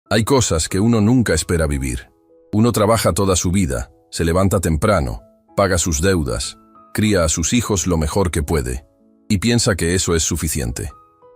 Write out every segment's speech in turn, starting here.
Hay cosas que uno nunca espera vivir. Uno trabaja toda su vida, se levanta temprano, paga sus deudas, cría a sus hijos lo mejor que puede, y piensa que eso es suficiente.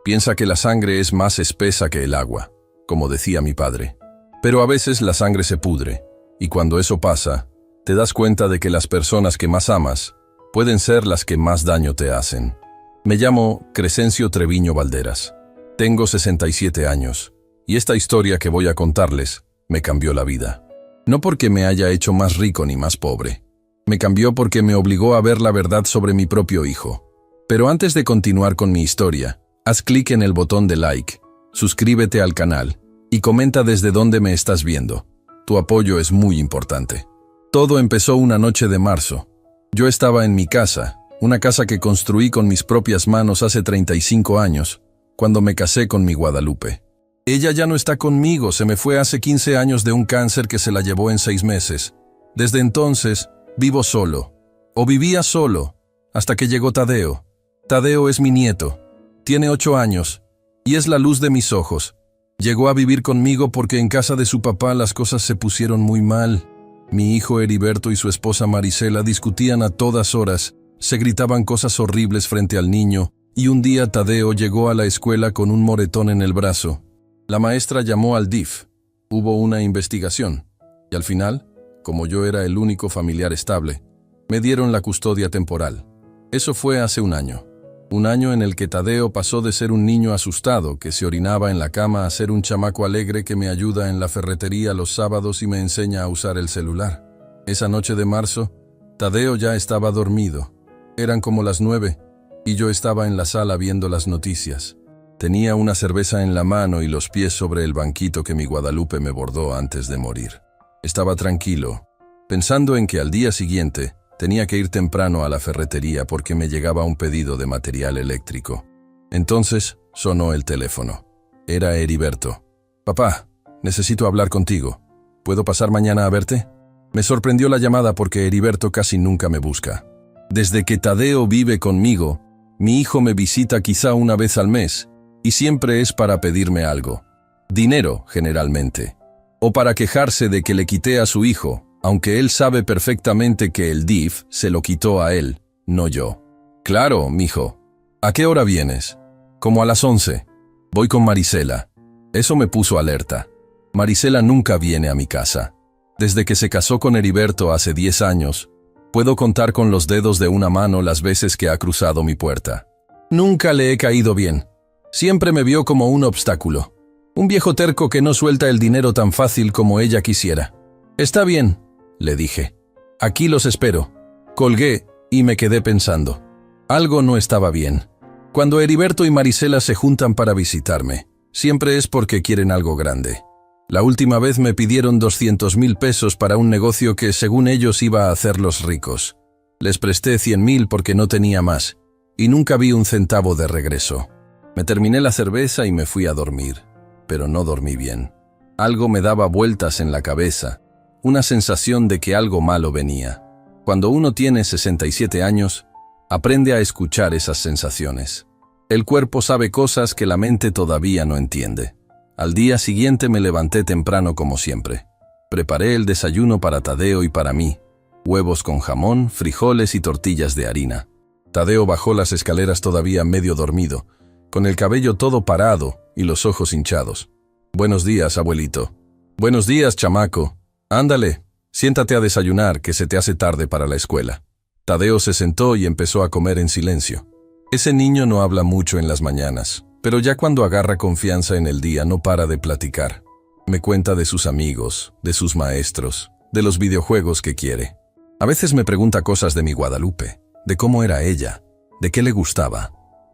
Piensa que la sangre es más espesa que el agua, como decía mi padre. Pero a veces la sangre se pudre, y cuando eso pasa, te das cuenta de que las personas que más amas pueden ser las que más daño te hacen. Me llamo Crescencio Treviño Valderas. Tengo 67 años, y esta historia que voy a contarles me cambió la vida. No porque me haya hecho más rico ni más pobre. Me cambió porque me obligó a ver la verdad sobre mi propio hijo. Pero antes de continuar con mi historia, haz clic en el botón de like, suscríbete al canal y comenta desde dónde me estás viendo. Tu apoyo es muy importante. Todo empezó una noche de marzo. Yo estaba en mi casa, una casa que construí con mis propias manos hace 35 años, cuando me casé con mi Guadalupe. Ella ya no está conmigo, se me fue hace 15 años de un cáncer que se la llevó en 6 meses. Desde entonces, vivo solo, o vivía solo, hasta que llegó Tadeo. Tadeo es mi nieto, tiene 8 años, y es la luz de mis ojos. Llegó a vivir conmigo porque en casa de su papá las cosas se pusieron muy mal. Mi hijo Heriberto y su esposa Marisela discutían a todas horas, se gritaban cosas horribles frente al niño, y un día Tadeo llegó a la escuela con un moretón en el brazo. La maestra llamó al DIF. Hubo una investigación, y al final, como yo era el único familiar estable, me dieron la custodia temporal. Eso fue hace un año. Un año en el que Tadeo pasó de ser un niño asustado que se orinaba en la cama a ser un chamaco alegre que me ayuda en la ferretería los sábados y me enseña a usar el celular. Esa noche de marzo, Tadeo ya estaba dormido. Eran como las 9, y yo estaba en la sala viendo las noticias. Tenía una cerveza en la mano y los pies sobre el banquito que mi Guadalupe me bordó antes de morir. Estaba tranquilo, pensando en que al día siguiente tenía que ir temprano a la ferretería porque me llegaba un pedido de material eléctrico. Entonces sonó el teléfono. Era Heriberto. «Papá, necesito hablar contigo. ¿Puedo pasar mañana a verte?» Me sorprendió la llamada porque Heriberto casi nunca me busca. Desde que Tadeo vive conmigo, mi hijo me visita quizá una vez al mes, y siempre es para pedirme algo. Dinero, generalmente. O para quejarse de que le quité a su hijo, aunque él sabe perfectamente que el DIF se lo quitó a él, no yo. «Claro, mijo. ¿A qué hora vienes?» «Como a las 11. Voy con Marisela». Eso me puso alerta. Marisela nunca viene a mi casa. Desde que se casó con Heriberto hace 10 años, puedo contar con los dedos de una mano las veces que ha cruzado mi puerta. Nunca le he caído bien. Siempre me vio como un obstáculo. Un viejo terco que no suelta el dinero tan fácil como ella quisiera. «Está bien», le dije. «Aquí los espero». Colgué y me quedé pensando. Algo no estaba bien. Cuando Heriberto y Marisela se juntan para visitarme, siempre es porque quieren algo grande. La última vez me pidieron 200,000 pesos para un negocio que, según ellos, iba a hacerlos ricos. Les presté 100,000 porque no tenía más, y nunca vi un centavo de regreso. Me terminé la cerveza y me fui a dormir, pero no dormí bien. Algo me daba vueltas en la cabeza, una sensación de que algo malo venía. Cuando uno tiene 67 años, aprende a escuchar esas sensaciones. El cuerpo sabe cosas que la mente todavía no entiende. Al día siguiente me levanté temprano como siempre. Preparé el desayuno para Tadeo y para mí. Huevos con jamón, frijoles y tortillas de harina. Tadeo bajó las escaleras todavía medio dormido, con el cabello todo parado y los ojos hinchados. «Buenos días, abuelito». «Buenos días, chamaco. Ándale, siéntate a desayunar, que se te hace tarde para la escuela». Tadeo se sentó y empezó a comer en silencio. Ese niño no habla mucho en las mañanas, pero ya cuando agarra confianza en el día no para de platicar. Me cuenta de sus amigos, de sus maestros, de los videojuegos que quiere. A veces me pregunta cosas de mi Guadalupe, de cómo era ella, de qué le gustaba.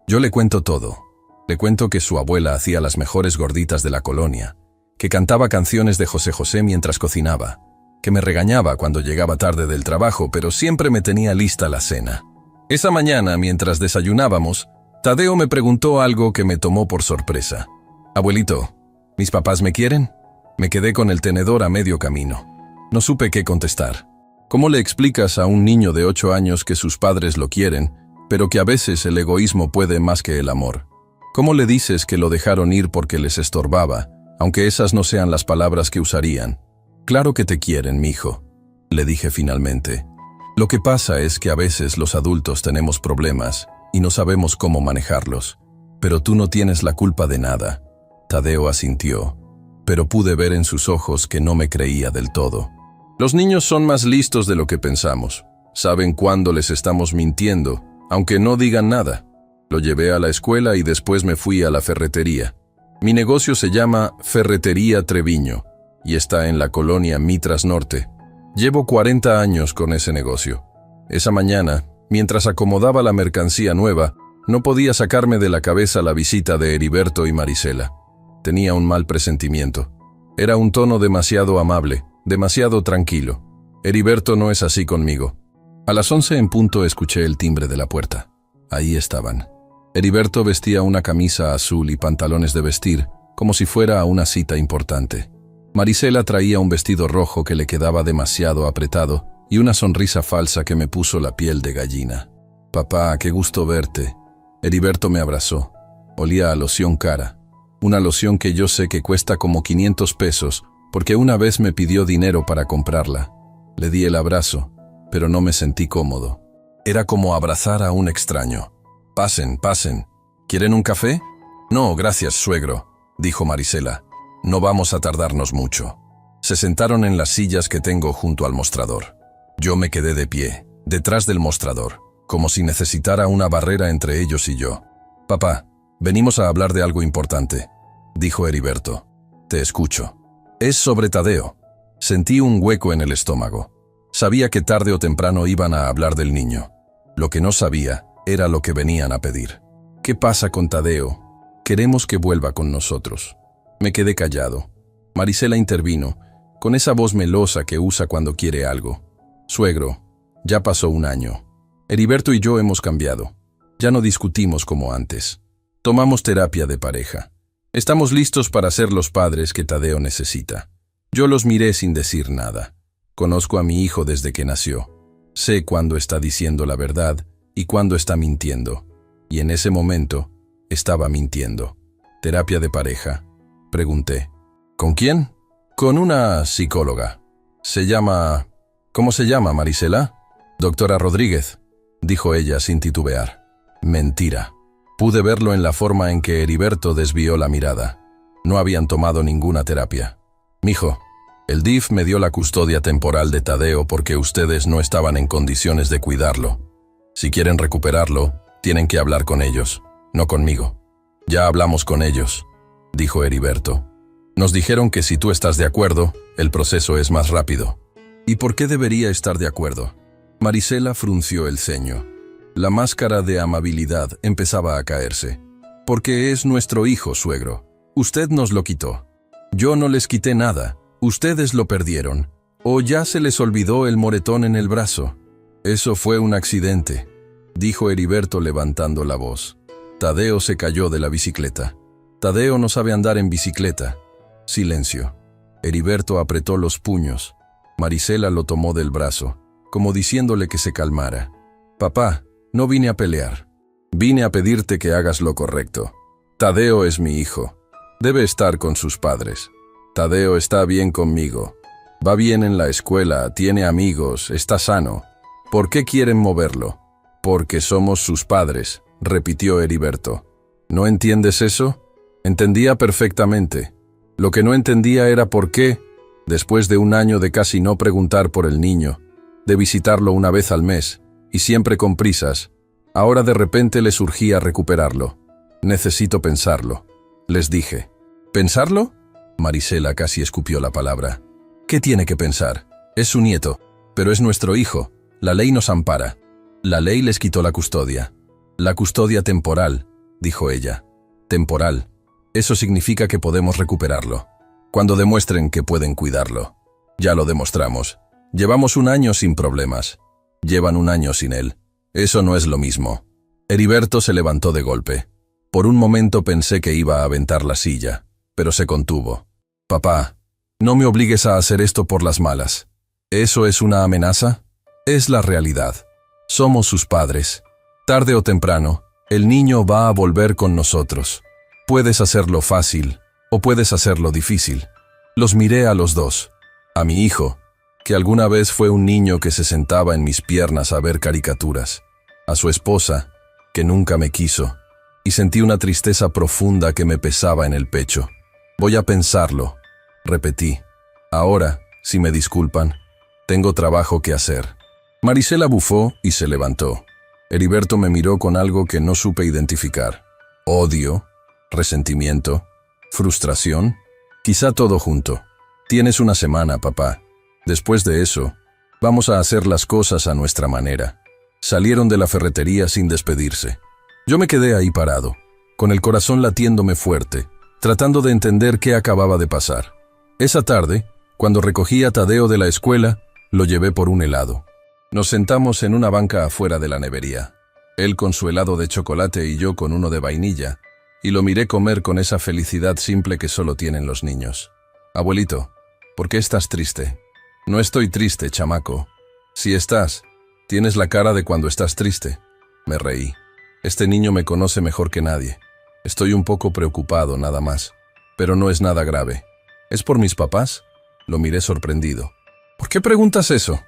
Yo le cuento todo. Le cuento que su abuela hacía las mejores gorditas de la colonia, que cantaba canciones de José José mientras cocinaba, que me regañaba cuando llegaba tarde del trabajo, pero siempre me tenía lista la cena. Esa mañana, mientras desayunábamos, Tadeo me preguntó algo que me tomó por sorpresa. «Abuelito, ¿mis papás me quieren?» Me quedé con el tenedor a medio camino. No supe qué contestar. ¿Cómo le explicas a un niño de 8 años que sus padres lo quieren, pero que a veces el egoísmo puede más que el amor? ¿Cómo le dices que lo dejaron ir porque les estorbaba, aunque esas no sean las palabras que usarían. Claro que te quieren, mijo, le dije finalmente. Lo que pasa es que a veces los adultos tenemos problemas y no sabemos cómo manejarlos. Pero tú no tienes la culpa de nada. Tadeo asintió, pero pude ver en sus ojos que no me creía del todo. Los niños son más listos de lo que pensamos. Saben cuándo les estamos mintiendo, aunque no digan nada. Lo llevé a la escuela y después me fui a la ferretería. Mi negocio se llama Ferretería Treviño y está en la colonia Mitras Norte. Llevo 40 años con ese negocio. Esa mañana, mientras acomodaba la mercancía nueva, no podía sacarme de la cabeza la visita de Heriberto y Marisela. Tenía un mal presentimiento. Era un tono demasiado amable, demasiado tranquilo. Heriberto no es así conmigo. A las 11 en punto escuché el timbre de la puerta. Ahí estaban. Heriberto vestía una camisa azul y pantalones de vestir, como si fuera a una cita importante. Marisela traía un vestido rojo que le quedaba demasiado apretado y una sonrisa falsa que me puso la piel de gallina. «Papá, qué gusto verte». Heriberto me abrazó. Olía a loción cara. Una loción que yo sé que cuesta como 500 pesos, porque una vez me pidió dinero para comprarla. Le di el abrazo, pero no me sentí cómodo. Era como abrazar a un extraño. «Pasen, pasen. ¿Quieren un café?» «No, gracias, suegro», dijo Marisela. «No vamos a tardarnos mucho». Se sentaron en las sillas que tengo junto al mostrador. Yo me quedé de pie, detrás del mostrador, como si necesitara una barrera entre ellos y yo. «Papá, venimos a hablar de algo importante», dijo Heriberto. «Te escucho». «Es sobre Tadeo». Sentí un hueco en el estómago. Sabía que tarde o temprano iban a hablar del niño. Lo que no sabía era lo que venían a pedir. «¿Qué pasa con Tadeo? Queremos que vuelva con nosotros». Me quedé callado. Marisela intervino, con esa voz melosa que usa cuando quiere algo. «Suegro, ya pasó un año. Heriberto y yo hemos cambiado. Ya no discutimos como antes. Tomamos terapia de pareja. Estamos listos para ser los padres que Tadeo necesita». Yo los miré sin decir nada. Conozco a mi hijo desde que nació. Sé cuándo está diciendo la verdad y cuándo está mintiendo. Y en ese momento, estaba mintiendo. «¿Terapia de pareja?», pregunté. «¿Con quién?». «Con una psicóloga. Se llama... ¿Cómo se llama, Marisela?». «Doctora Rodríguez», dijo ella sin titubear. Mentira. Pude verlo en la forma en que Heriberto desvió la mirada. No habían tomado ninguna terapia. «Mijo, el DIF me dio la custodia temporal de Tadeo porque ustedes no estaban en condiciones de cuidarlo. Si quieren recuperarlo, tienen que hablar con ellos, no conmigo». «Ya hablamos con ellos», dijo Heriberto. «Nos dijeron que si tú estás de acuerdo, el proceso es más rápido». «¿Y por qué debería estar de acuerdo?». Marisela frunció el ceño. La máscara de amabilidad empezaba a caerse. «Porque es nuestro hijo, suegro. Usted nos lo quitó». «Yo no les quité nada. Ustedes lo perdieron. ¿O ya se les olvidó el moretón en el brazo?». «Eso fue un accidente», dijo Heriberto levantando la voz. «Tadeo se cayó de la bicicleta». «Tadeo no sabe andar en bicicleta». Silencio. Heriberto apretó los puños. Marisela lo tomó del brazo, como diciéndole que se calmara. «Papá, no vine a pelear. Vine a pedirte que hagas lo correcto. Tadeo es mi hijo. Debe estar con sus padres. Tadeo está bien conmigo. Va bien en la escuela, tiene amigos, está sano. ¿Por qué quieren moverlo?». «Porque somos sus padres», repitió Heriberto. «¿No entiendes eso?». Entendía perfectamente. Lo que no entendía era por qué, después de un año de casi no preguntar por el niño, de visitarlo una vez al mes, y siempre con prisas, ahora de repente le surgía recuperarlo. «Necesito pensarlo», les dije. «¿Pensarlo?». Marisela casi escupió la palabra. «¿Qué tiene que pensar? Es su nieto, pero es nuestro hijo. La ley nos ampara». «La ley les quitó la custodia». «La custodia temporal», dijo ella. «Temporal. Eso significa que podemos recuperarlo. Cuando demuestren que pueden cuidarlo». «Ya lo demostramos. Llevamos un año sin problemas. Llevan un año sin él. Eso no es lo mismo». Heriberto se levantó de golpe. Por un momento pensé que iba a aventar la silla, pero se contuvo. «Papá, no me obligues a hacer esto por las malas. ¿Eso es una amenaza?». «Es la realidad. Somos sus padres. Tarde o temprano, el niño va a volver con nosotros. Puedes hacerlo fácil o puedes hacerlo difícil. Los miré a los dos. A mi hijo, que alguna vez fue un niño que se sentaba en mis piernas a ver caricaturas. A su esposa, que nunca me quiso. Y sentí una tristeza profunda que me pesaba en el pecho. Voy a pensarlo, repetí. Ahora, si me disculpan, tengo trabajo que hacer. Marisela bufó y se levantó. Heriberto me miró con algo que no supe identificar. Odio, resentimiento, frustración, quizá todo junto. Tienes una semana, papá. Después de eso, vamos a hacer las cosas a nuestra manera. Salieron de la ferretería sin despedirse. Yo me quedé ahí parado, con el corazón latiéndome fuerte, tratando de entender qué acababa de pasar. Esa tarde, cuando recogí a Tadeo de la escuela, lo llevé por un helado. Nos sentamos en una banca afuera de la nevería. Él con su helado de chocolate y yo con uno de vainilla, y lo miré comer con esa felicidad simple que solo tienen los niños. Abuelito, ¿por qué estás triste? No estoy triste, chamaco. Si estás, tienes la cara de cuando estás triste. Me reí. Este niño me conoce mejor que nadie. Estoy un poco preocupado, nada más. Pero no es nada grave. ¿Es por mis papás? Lo miré sorprendido. ¿Por qué preguntas eso?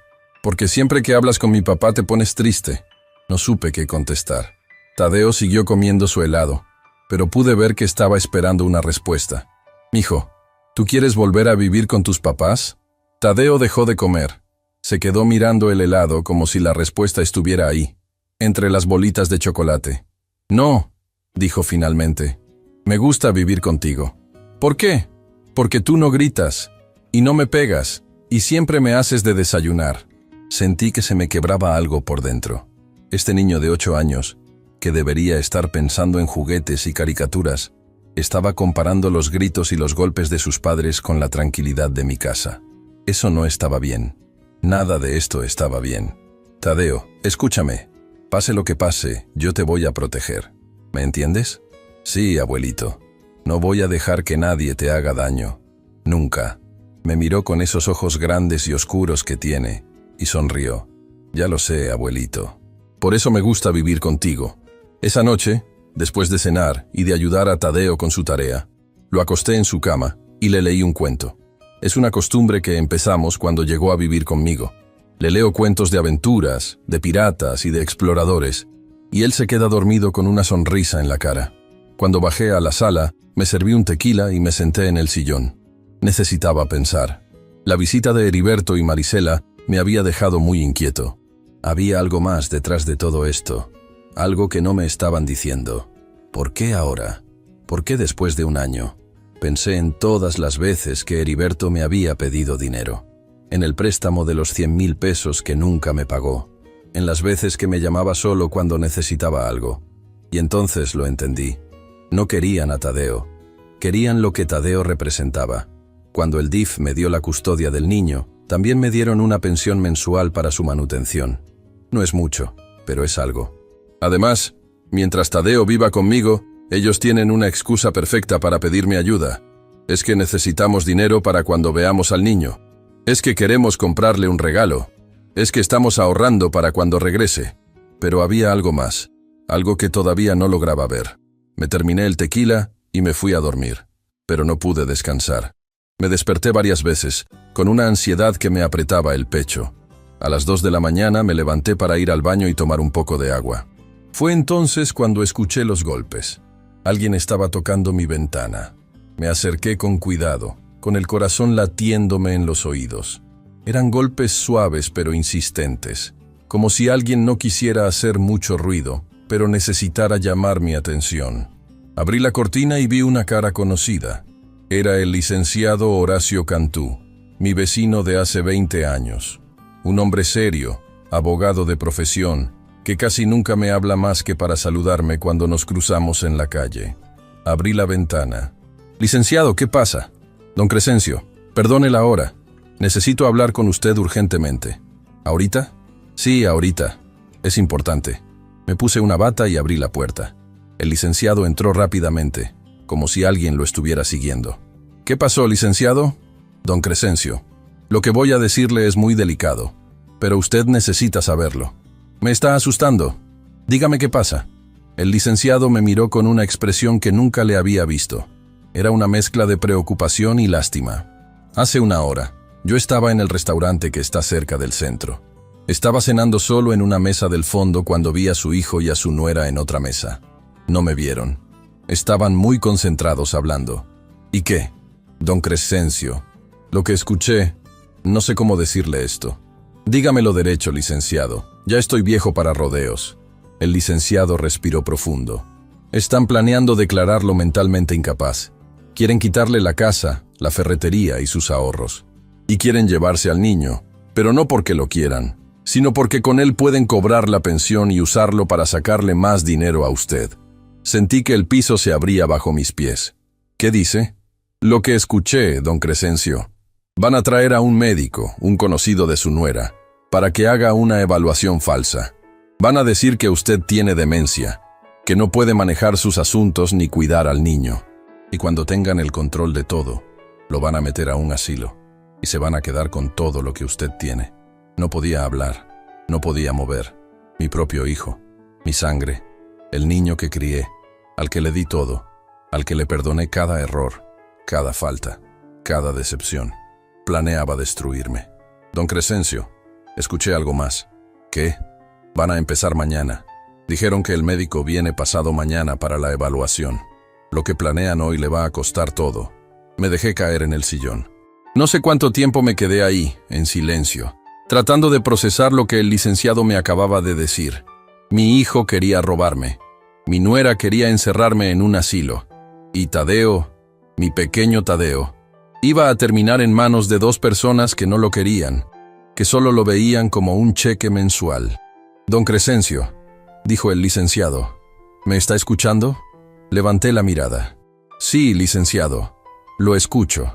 Porque siempre que hablas con mi papá te pones triste. No supe qué contestar. Tadeo siguió comiendo su helado, pero pude ver que estaba esperando una respuesta. Mijo, ¿tú quieres volver a vivir con tus papás? Tadeo dejó de comer. Se quedó mirando el helado como si la respuesta estuviera ahí, entre las bolitas de chocolate. No, dijo finalmente. Me gusta vivir contigo. ¿Por qué? Porque tú no gritas, y no me pegas, y siempre me haces de desayunar. Sentí que se me quebraba algo por dentro. Este niño de 8 años, que debería estar pensando en juguetes y caricaturas, estaba comparando los gritos y los golpes de sus padres con la tranquilidad de mi casa. Eso no estaba bien. Nada de esto estaba bien. Tadeo, escúchame. Pase lo que pase, yo te voy a proteger. ¿Me entiendes? Sí, abuelito. No voy a dejar que nadie te haga daño. Nunca. Me miró con esos ojos grandes y oscuros que tiene, y sonrió. Ya lo sé, abuelito. Por eso me gusta vivir contigo. Esa noche, después de cenar y de ayudar a Tadeo con su tarea, lo acosté en su cama y le leí un cuento. Es una costumbre que empezamos cuando llegó a vivir conmigo. Le leo cuentos de aventuras, de piratas y de exploradores, y él se queda dormido con una sonrisa en la cara. Cuando bajé a la sala, me serví un tequila y me senté en el sillón. Necesitaba pensar. La visita de Heriberto y Marisela me había dejado muy inquieto. Había algo más detrás de todo esto, algo que no me estaban diciendo. ¿Por qué ahora? ¿Por qué después de un año? Pensé en todas las veces que Heriberto me había pedido dinero, en el préstamo de los 100.000 pesos que nunca me pagó, en las veces que me llamaba solo cuando necesitaba algo. Y entonces lo entendí. No querían a Tadeo, querían lo que Tadeo representaba. Cuando el DIF me dio la custodia del niño, también me dieron una pensión mensual para su manutención. No es mucho, pero es algo. Además, mientras Tadeo viva conmigo, ellos tienen una excusa perfecta para pedirme ayuda. Es que necesitamos dinero para cuando veamos al niño. Es que queremos comprarle un regalo. Es que estamos ahorrando para cuando regrese. Pero había algo más, algo que todavía no lograba ver. Me terminé el tequila y me fui a dormir, pero no pude descansar. Me desperté varias veces, con una ansiedad que me apretaba el pecho. A las 2 de la mañana me levanté para ir al baño y tomar un poco de agua. Fue entonces cuando escuché los golpes. Alguien estaba tocando mi ventana. Me acerqué con cuidado, con el corazón latiéndome en los oídos. Eran golpes suaves pero insistentes, como si alguien no quisiera hacer mucho ruido, pero necesitara llamar mi atención. Abrí la cortina y vi una cara conocida. Era el licenciado Horacio Cantú, mi vecino de hace 20 años. Un hombre serio, abogado de profesión, que casi nunca me habla más que para saludarme cuando nos cruzamos en la calle. Abrí la ventana. Licenciado, ¿qué pasa? Don Crescencio, perdone la hora. Necesito hablar con usted urgentemente. ¿Ahorita? Sí, ahorita. Es importante. Me puse una bata y abrí la puerta. El licenciado entró rápidamente, como si alguien lo estuviera siguiendo. ¿Qué pasó, licenciado? Don Crescencio, lo que voy a decirle es muy delicado, pero usted necesita saberlo. Me está asustando. Dígame qué pasa. El licenciado me miró con una expresión que nunca le había visto. Era una mezcla de preocupación y lástima. Hace una hora, yo estaba en el restaurante que está cerca del centro. Estaba cenando solo en una mesa del fondo cuando vi a su hijo y a su nuera en otra mesa. No me vieron. Estaban muy concentrados hablando. ¿Y qué? Don Crescencio, lo que escuché, no sé cómo decirle esto. Dígamelo derecho, licenciado. Ya estoy viejo para rodeos. El licenciado respiró profundo. Están planeando declararlo mentalmente incapaz. Quieren quitarle la casa, la ferretería y sus ahorros. Y quieren llevarse al niño, pero no porque lo quieran, sino porque con él pueden cobrar la pensión y usarlo para sacarle más dinero a usted. Sentí que el piso se abría bajo mis pies. ¿Qué dice? Lo que escuché, don Crescencio. Van a traer a un médico, un conocido de su nuera, para que haga una evaluación falsa. Van a decir que usted tiene demencia, que no puede manejar sus asuntos ni cuidar al niño. Y cuando tengan el control de todo, lo van a meter a un asilo y se van a quedar con todo lo que usted tiene. No podía hablar, no podía mover. Mi propio hijo, mi sangre, el niño que crié, al que le di todo, al que le perdoné cada error, cada falta, cada decepción. Planeaba destruirme. Don Crescencio, escuché algo más. ¿Qué? Van a empezar mañana. Dijeron que el médico viene pasado mañana para la evaluación. Lo que planean hoy le va a costar todo. Me dejé caer en el sillón. No sé cuánto tiempo me quedé ahí, en silencio, tratando de procesar lo que el licenciado me acababa de decir. Mi hijo quería robarme. Mi nuera quería encerrarme en un asilo. Y Tadeo, mi pequeño Tadeo, iba a terminar en manos de dos personas que no lo querían, que solo lo veían como un cheque mensual. Don Crescencio, dijo el licenciado, ¿me está escuchando? Levanté la mirada. Sí, licenciado, lo escucho.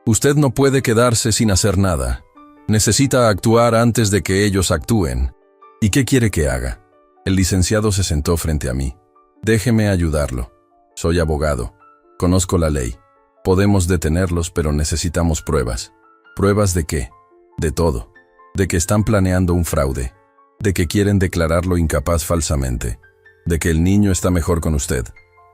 Usted no puede quedarse sin hacer nada. Necesita actuar antes de que ellos actúen. ¿Y qué quiere que haga? El licenciado se sentó frente a mí. Déjeme ayudarlo. Soy abogado. Conozco la ley. Podemos detenerlos, pero necesitamos pruebas. ¿Pruebas de qué? De todo. De que están planeando un fraude. De que quieren declararlo incapaz falsamente. De que el niño está mejor con usted.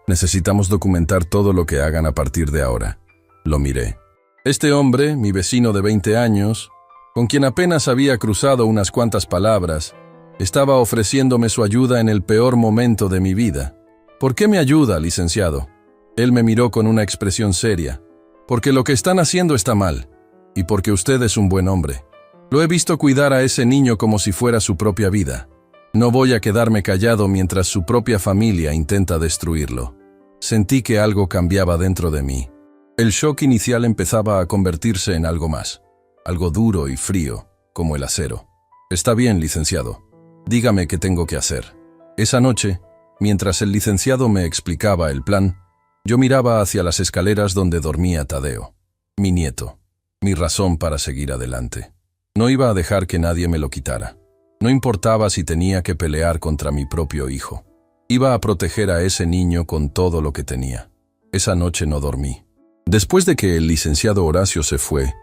Necesitamos documentar todo lo que hagan a partir de ahora. Lo miré. Este hombre, mi vecino de 20 años, con quien apenas había cruzado unas cuantas palabras, estaba ofreciéndome su ayuda en el peor momento de mi vida. ¿Por qué me ayuda, licenciado? Él me miró con una expresión seria. Porque lo que están haciendo está mal, y porque usted es un buen hombre. Lo he visto cuidar a ese niño como si fuera su propia vida. No voy a quedarme callado mientras su propia familia intenta destruirlo. Sentí que algo cambiaba dentro de mí. El shock inicial empezaba a convertirse en algo más. Algo duro y frío, como el acero. Está bien, licenciado. Dígame qué tengo que hacer. Esa noche, mientras el licenciado me explicaba el plan, yo miraba hacia las escaleras donde dormía Tadeo, mi nieto, mi razón para seguir adelante. No iba a dejar que nadie me lo quitara. No importaba si tenía que pelear contra mi propio hijo. Iba a proteger a ese niño con todo lo que tenía. Esa noche no dormí. Después de que el licenciado Horacio se fue,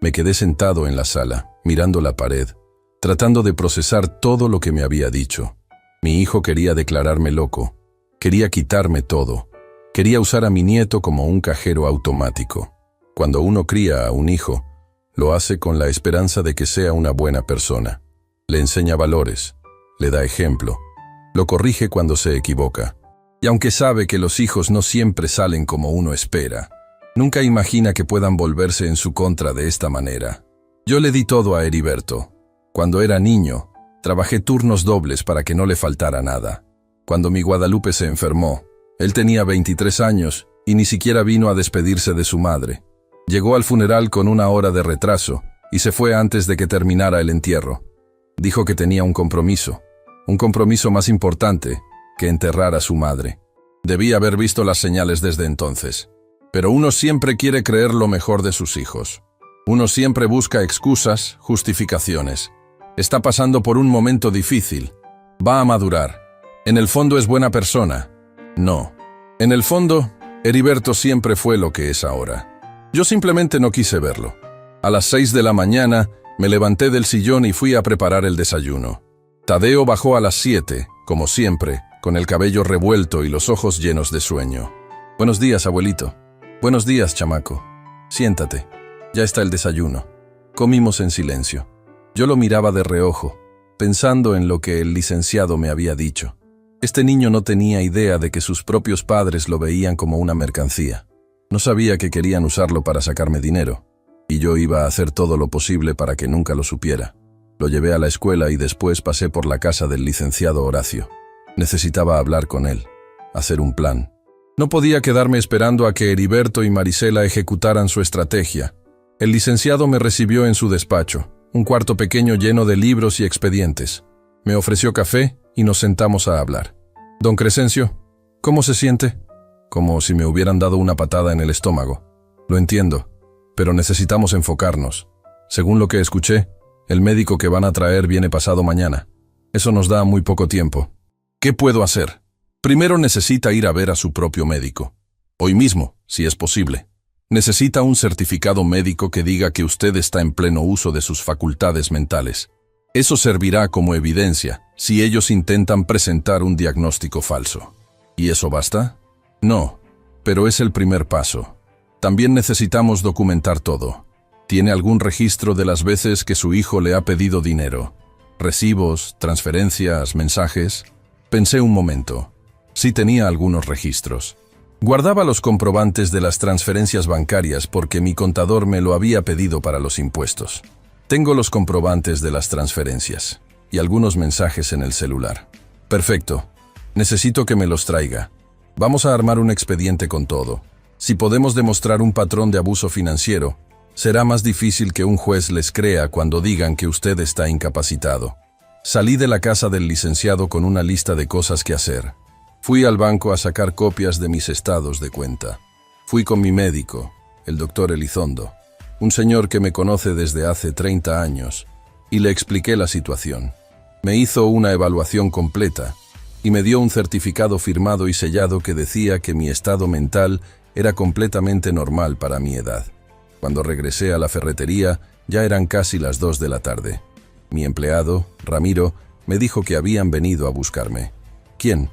me quedé sentado en la sala, mirando la pared, tratando de procesar todo lo que me había dicho. Mi hijo quería declararme loco, quería quitarme todo, quería usar a mi nieto como un cajero automático. Cuando uno cría a un hijo, lo hace con la esperanza de que sea una buena persona. Le enseña valores, le da ejemplo, lo corrige cuando se equivoca. Y aunque sabe que los hijos no siempre salen como uno espera, nunca imagina que puedan volverse en su contra de esta manera. Yo le di todo a Heriberto. Cuando era niño, trabajé turnos dobles para que no le faltara nada. Cuando mi Guadalupe se enfermó, él tenía 23 años y ni siquiera vino a despedirse de su madre. Llegó al funeral con una hora de retraso y se fue antes de que terminara el entierro. Dijo que tenía un compromiso más importante que enterrar a su madre. Debía haber visto las señales desde entonces. Pero uno siempre quiere creer lo mejor de sus hijos. Uno siempre busca excusas, justificaciones. Está pasando por un momento difícil. Va a madurar. En el fondo es buena persona. No. En el fondo, Heriberto siempre fue lo que es ahora. Yo simplemente no quise verlo. A las 6 de la mañana, me levanté del sillón y fui a preparar el desayuno. Tadeo bajó a las 7, como siempre, con el cabello revuelto y los ojos llenos de sueño. «Buenos días, abuelito». Buenos días, chamaco. Siéntate. Ya está el desayuno. Comimos en silencio. Yo lo miraba de reojo, pensando en lo que el licenciado me había dicho. Este niño no tenía idea de que sus propios padres lo veían como una mercancía. No sabía que querían usarlo para sacarme dinero, y yo iba a hacer todo lo posible para que nunca lo supiera. Lo llevé a la escuela y después pasé por la casa del licenciado Horacio. Necesitaba hablar con él, hacer un plan. No podía quedarme esperando a que Heriberto y Marisela ejecutaran su estrategia. El licenciado me recibió en su despacho, un cuarto pequeño lleno de libros y expedientes. Me ofreció café y nos sentamos a hablar. Don Crescencio, ¿cómo se siente? Como si me hubieran dado una patada en el estómago. Lo entiendo, pero necesitamos enfocarnos. Según lo que escuché, el médico que van a traer viene pasado mañana. Eso nos da muy poco tiempo. ¿Qué puedo hacer? Primero necesita ir a ver a su propio médico. Hoy mismo, si es posible. Necesita un certificado médico que diga que usted está en pleno uso de sus facultades mentales. Eso servirá como evidencia si ellos intentan presentar un diagnóstico falso. ¿Y eso basta? No, pero es el primer paso. También necesitamos documentar todo. ¿Tiene algún registro de las veces que su hijo le ha pedido dinero? ¿Recibos, transferencias, mensajes? Pensé un momento. Sí tenía algunos registros. Guardaba los comprobantes de las transferencias bancarias porque mi contador me lo había pedido para los impuestos. Tengo los comprobantes de las transferencias y algunos mensajes en el celular. Perfecto. Necesito que me los traiga. Vamos a armar un expediente con todo. Si podemos demostrar un patrón de abuso financiero, será más difícil que un juez les crea cuando digan que usted está incapacitado. Salí de la casa del licenciado con una lista de cosas que hacer. Fui al banco a sacar copias de mis estados de cuenta. Fui con mi médico, el doctor Elizondo, un señor que me conoce desde hace 30 años, y le expliqué la situación. Me hizo una evaluación completa y me dio un certificado firmado y sellado que decía que mi estado mental era completamente normal para mi edad. Cuando regresé a la ferretería, ya eran casi las 2 de la tarde. Mi empleado, Ramiro, me dijo que habían venido a buscarme. ¿Quién?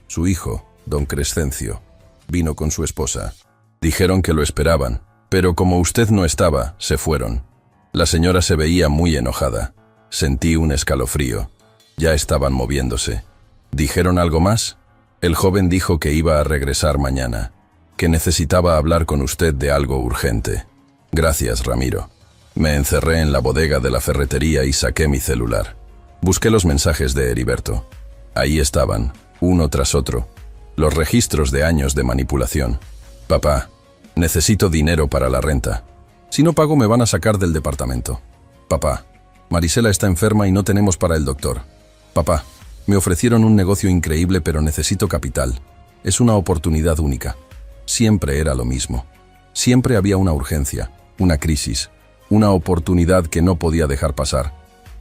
Su hijo, don Crescencio. Vino con su esposa. Dijeron que lo esperaban, pero como usted no estaba, se fueron. La señora se veía muy enojada. Sentí un escalofrío. Ya estaban moviéndose. ¿Dijeron algo más? El joven dijo que iba a regresar mañana, que necesitaba hablar con usted de algo urgente. Gracias, Ramiro. Me encerré en la bodega de la ferretería y saqué mi celular. Busqué los mensajes de Heriberto. Ahí estaban, uno tras otro, los registros de años de manipulación. Papá, necesito dinero para la renta. Si no pago me van a sacar del departamento. Papá, Marisela está enferma y no tenemos para el doctor. Papá, me ofrecieron un negocio increíble pero necesito capital. Es una oportunidad única. Siempre era lo mismo. Siempre había una urgencia, una crisis, una oportunidad que no podía dejar pasar.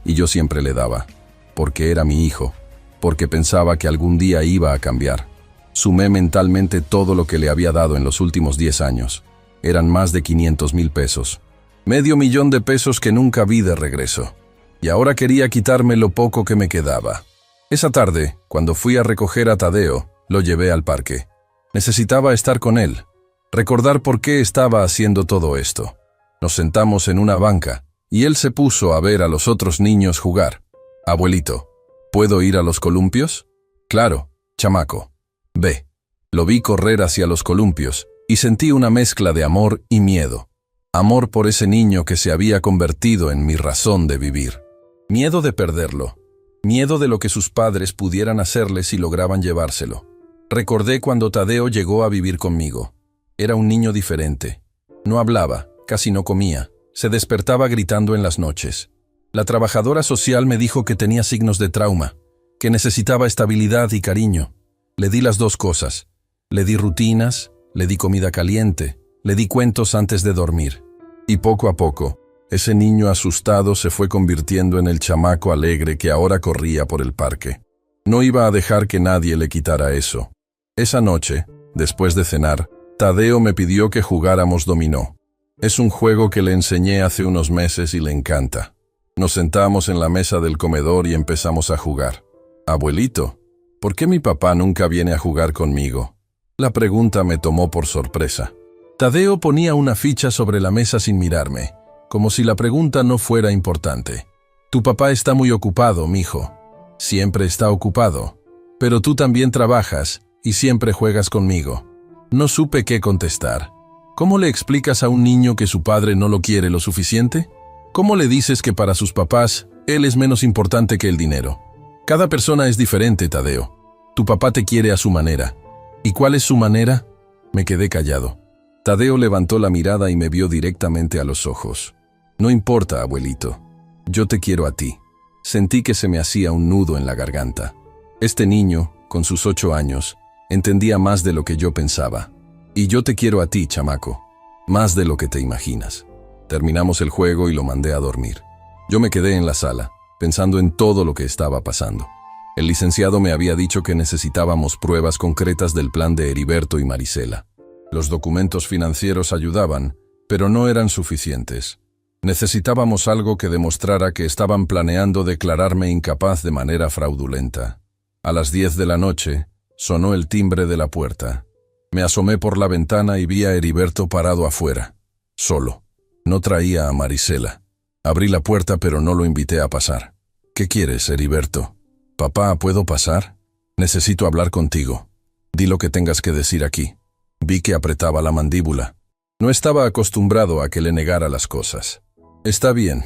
Y yo siempre le daba, porque era mi hijo, porque pensaba que algún día iba a cambiar. Sumé mentalmente todo lo que le había dado en los últimos 10 años. Eran más de 500,000 pesos. $500,000 de pesos que nunca vi de regreso. Y ahora quería quitarme lo poco que me quedaba. Esa tarde, cuando fui a recoger a Tadeo, lo llevé al parque. Necesitaba estar con él, recordar por qué estaba haciendo todo esto. Nos sentamos en una banca, y él se puso a ver a los otros niños jugar. Abuelito, ¿puedo ir a los columpios? Claro, chamaco. Ve. Lo vi correr hacia los columpios, y sentí una mezcla de amor y miedo. Amor por ese niño que se había convertido en mi razón de vivir. Miedo de perderlo. Miedo de lo que sus padres pudieran hacerle si lograban llevárselo. Recordé cuando Tadeo llegó a vivir conmigo. Era un niño diferente. No hablaba, casi no comía. Se despertaba gritando en las noches. La trabajadora social me dijo que tenía signos de trauma, que necesitaba estabilidad y cariño. Le di las dos cosas. Le di rutinas, le di comida caliente, le di cuentos antes de dormir. Y poco a poco, ese niño asustado se fue convirtiendo en el chamaco alegre que ahora corría por el parque. No iba a dejar que nadie le quitara eso. Esa noche, después de cenar, Tadeo me pidió que jugáramos dominó. Es un juego que le enseñé hace unos meses y le encanta. Nos sentamos en la mesa del comedor y empezamos a jugar. Abuelito, ¿por qué mi papá nunca viene a jugar conmigo? La pregunta me tomó por sorpresa. Tadeo ponía una ficha sobre la mesa sin mirarme, como si la pregunta no fuera importante. Tu papá está muy ocupado, mijo. Siempre está ocupado. Pero tú también trabajas y siempre juegas conmigo. No supe qué contestar. ¿Cómo le explicas a un niño que su padre no lo quiere lo suficiente? ¿Cómo le dices que para sus papás él es menos importante que el dinero? Cada persona es diferente, Tadeo. Tu papá te quiere a su manera. ¿Y cuál es su manera? Me quedé callado. Tadeo levantó la mirada y me vio directamente a los ojos. No importa, abuelito. Yo te quiero a ti. Sentí que se me hacía un nudo en la garganta. Este niño, con sus 8 años, entendía más de lo que yo pensaba. Y yo te quiero a ti, chamaco. Más de lo que te imaginas. Terminamos el juego y lo mandé a dormir. Yo me quedé en la sala, pensando en todo lo que estaba pasando. El licenciado me había dicho que necesitábamos pruebas concretas del plan de Heriberto y Marisela. Los documentos financieros ayudaban, pero no eran suficientes. Necesitábamos algo que demostrara que estaban planeando declararme incapaz de manera fraudulenta. A las 10 de la noche, sonó el timbre de la puerta. Me asomé por la ventana y vi a Heriberto parado afuera, solo. No traía a Marisela. Abrí la puerta pero no lo invité a pasar. ¿Qué quieres, Heriberto? Papá, ¿puedo pasar? Necesito hablar contigo. Di lo que tengas que decir aquí. Vi que apretaba la mandíbula. No estaba acostumbrado a que le negara las cosas. Está bien.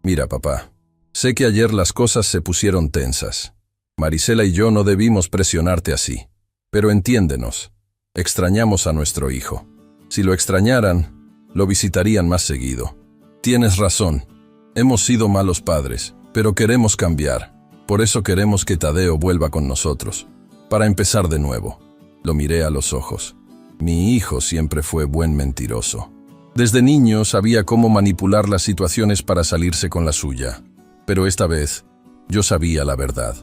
Mira, papá. Sé que ayer las cosas se pusieron tensas. Marisela y yo no debimos presionarte así. Pero entiéndenos. Extrañamos a nuestro hijo. Si lo extrañaran, lo visitarían más seguido. Tienes razón. Hemos sido malos padres, pero queremos cambiar. Por eso queremos que Tadeo vuelva con nosotros. Para empezar de nuevo. Lo miré a los ojos. Mi hijo siempre fue buen mentiroso. Desde niño sabía cómo manipular las situaciones para salirse con la suya. Pero esta vez, yo sabía la verdad.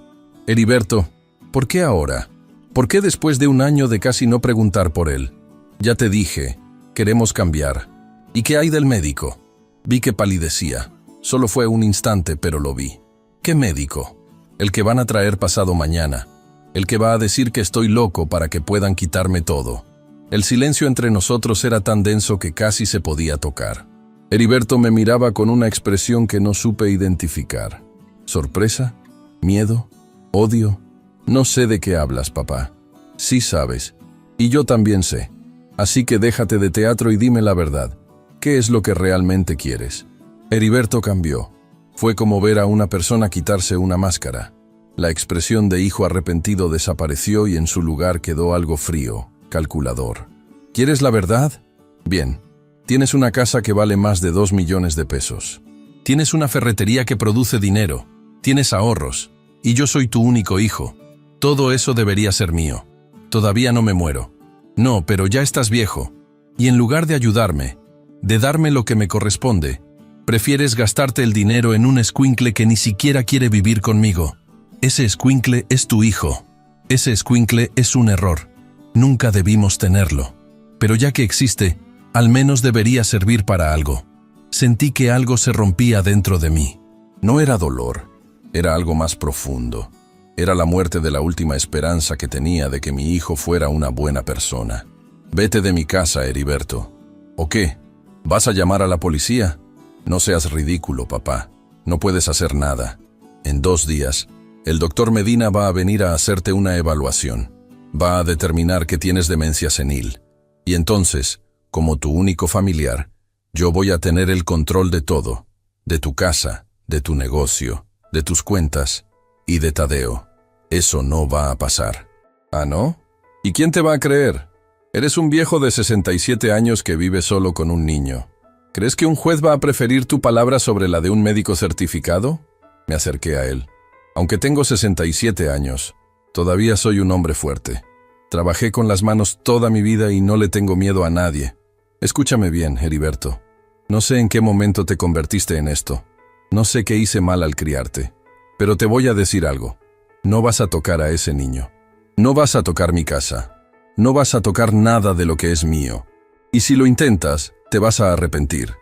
Heriberto, ¿por qué ahora? ¿Por qué después de un año de casi no preguntar por él? Ya te dije, queremos cambiar. ¿Y qué hay del médico? Vi que palidecía. Solo fue un instante, pero lo vi. ¿Qué médico? El que van a traer pasado mañana. El que va a decir que estoy loco para que puedan quitarme todo. El silencio entre nosotros era tan denso que casi se podía tocar. Heriberto me miraba con una expresión que no supe identificar. ¿Sorpresa? ¿Miedo? ¿Odio? No sé de qué hablas, papá. Sí sabes. Y yo también sé. Así que déjate de teatro y dime la verdad. ¿Qué es lo que realmente quieres? Heriberto cambió. Fue como ver a una persona quitarse una máscara. La expresión de hijo arrepentido desapareció y en su lugar quedó algo frío, calculador. ¿Quieres la verdad? Bien. Tienes una casa que vale más de 2 millones de pesos. Tienes una ferretería que produce dinero. Tienes ahorros. Y yo soy tu único hijo. Todo eso debería ser mío. Todavía no me muero. No, pero ya estás viejo. Y en lugar de ayudarme, de darme lo que me corresponde, prefieres gastarte el dinero en un escuincle que ni siquiera quiere vivir conmigo. Ese escuincle es tu hijo. Ese escuincle es un error. Nunca debimos tenerlo. Pero ya que existe, al menos debería servir para algo. Sentí que algo se rompía dentro de mí. No era dolor, era algo más profundo. Era la muerte de la última esperanza que tenía de que mi hijo fuera una buena persona. Vete de mi casa, Heriberto. ¿O qué? ¿Vas a llamar a la policía? No seas ridículo, papá. No puedes hacer nada. En 2 días, el doctor Medina va a venir a hacerte una evaluación. Va a determinar que tienes demencia senil. Y entonces, como tu único familiar, yo voy a tener el control de todo. De tu casa, de tu negocio, de tus cuentas y de Tadeo. Eso no va a pasar. ¿Ah, no? ¿Y quién te va a creer? Eres un viejo de 67 años que vive solo con un niño. ¿Crees que un juez va a preferir tu palabra sobre la de un médico certificado? Me acerqué a él. Aunque tengo 67 años, todavía soy un hombre fuerte. Trabajé con las manos toda mi vida y no le tengo miedo a nadie. Escúchame bien, Heriberto. No sé en qué momento te convertiste en esto. No sé qué hice mal al criarte. Pero te voy a decir algo. No vas a tocar a ese niño. No vas a tocar mi casa. No vas a tocar nada de lo que es mío. Y si lo intentas, te vas a arrepentir.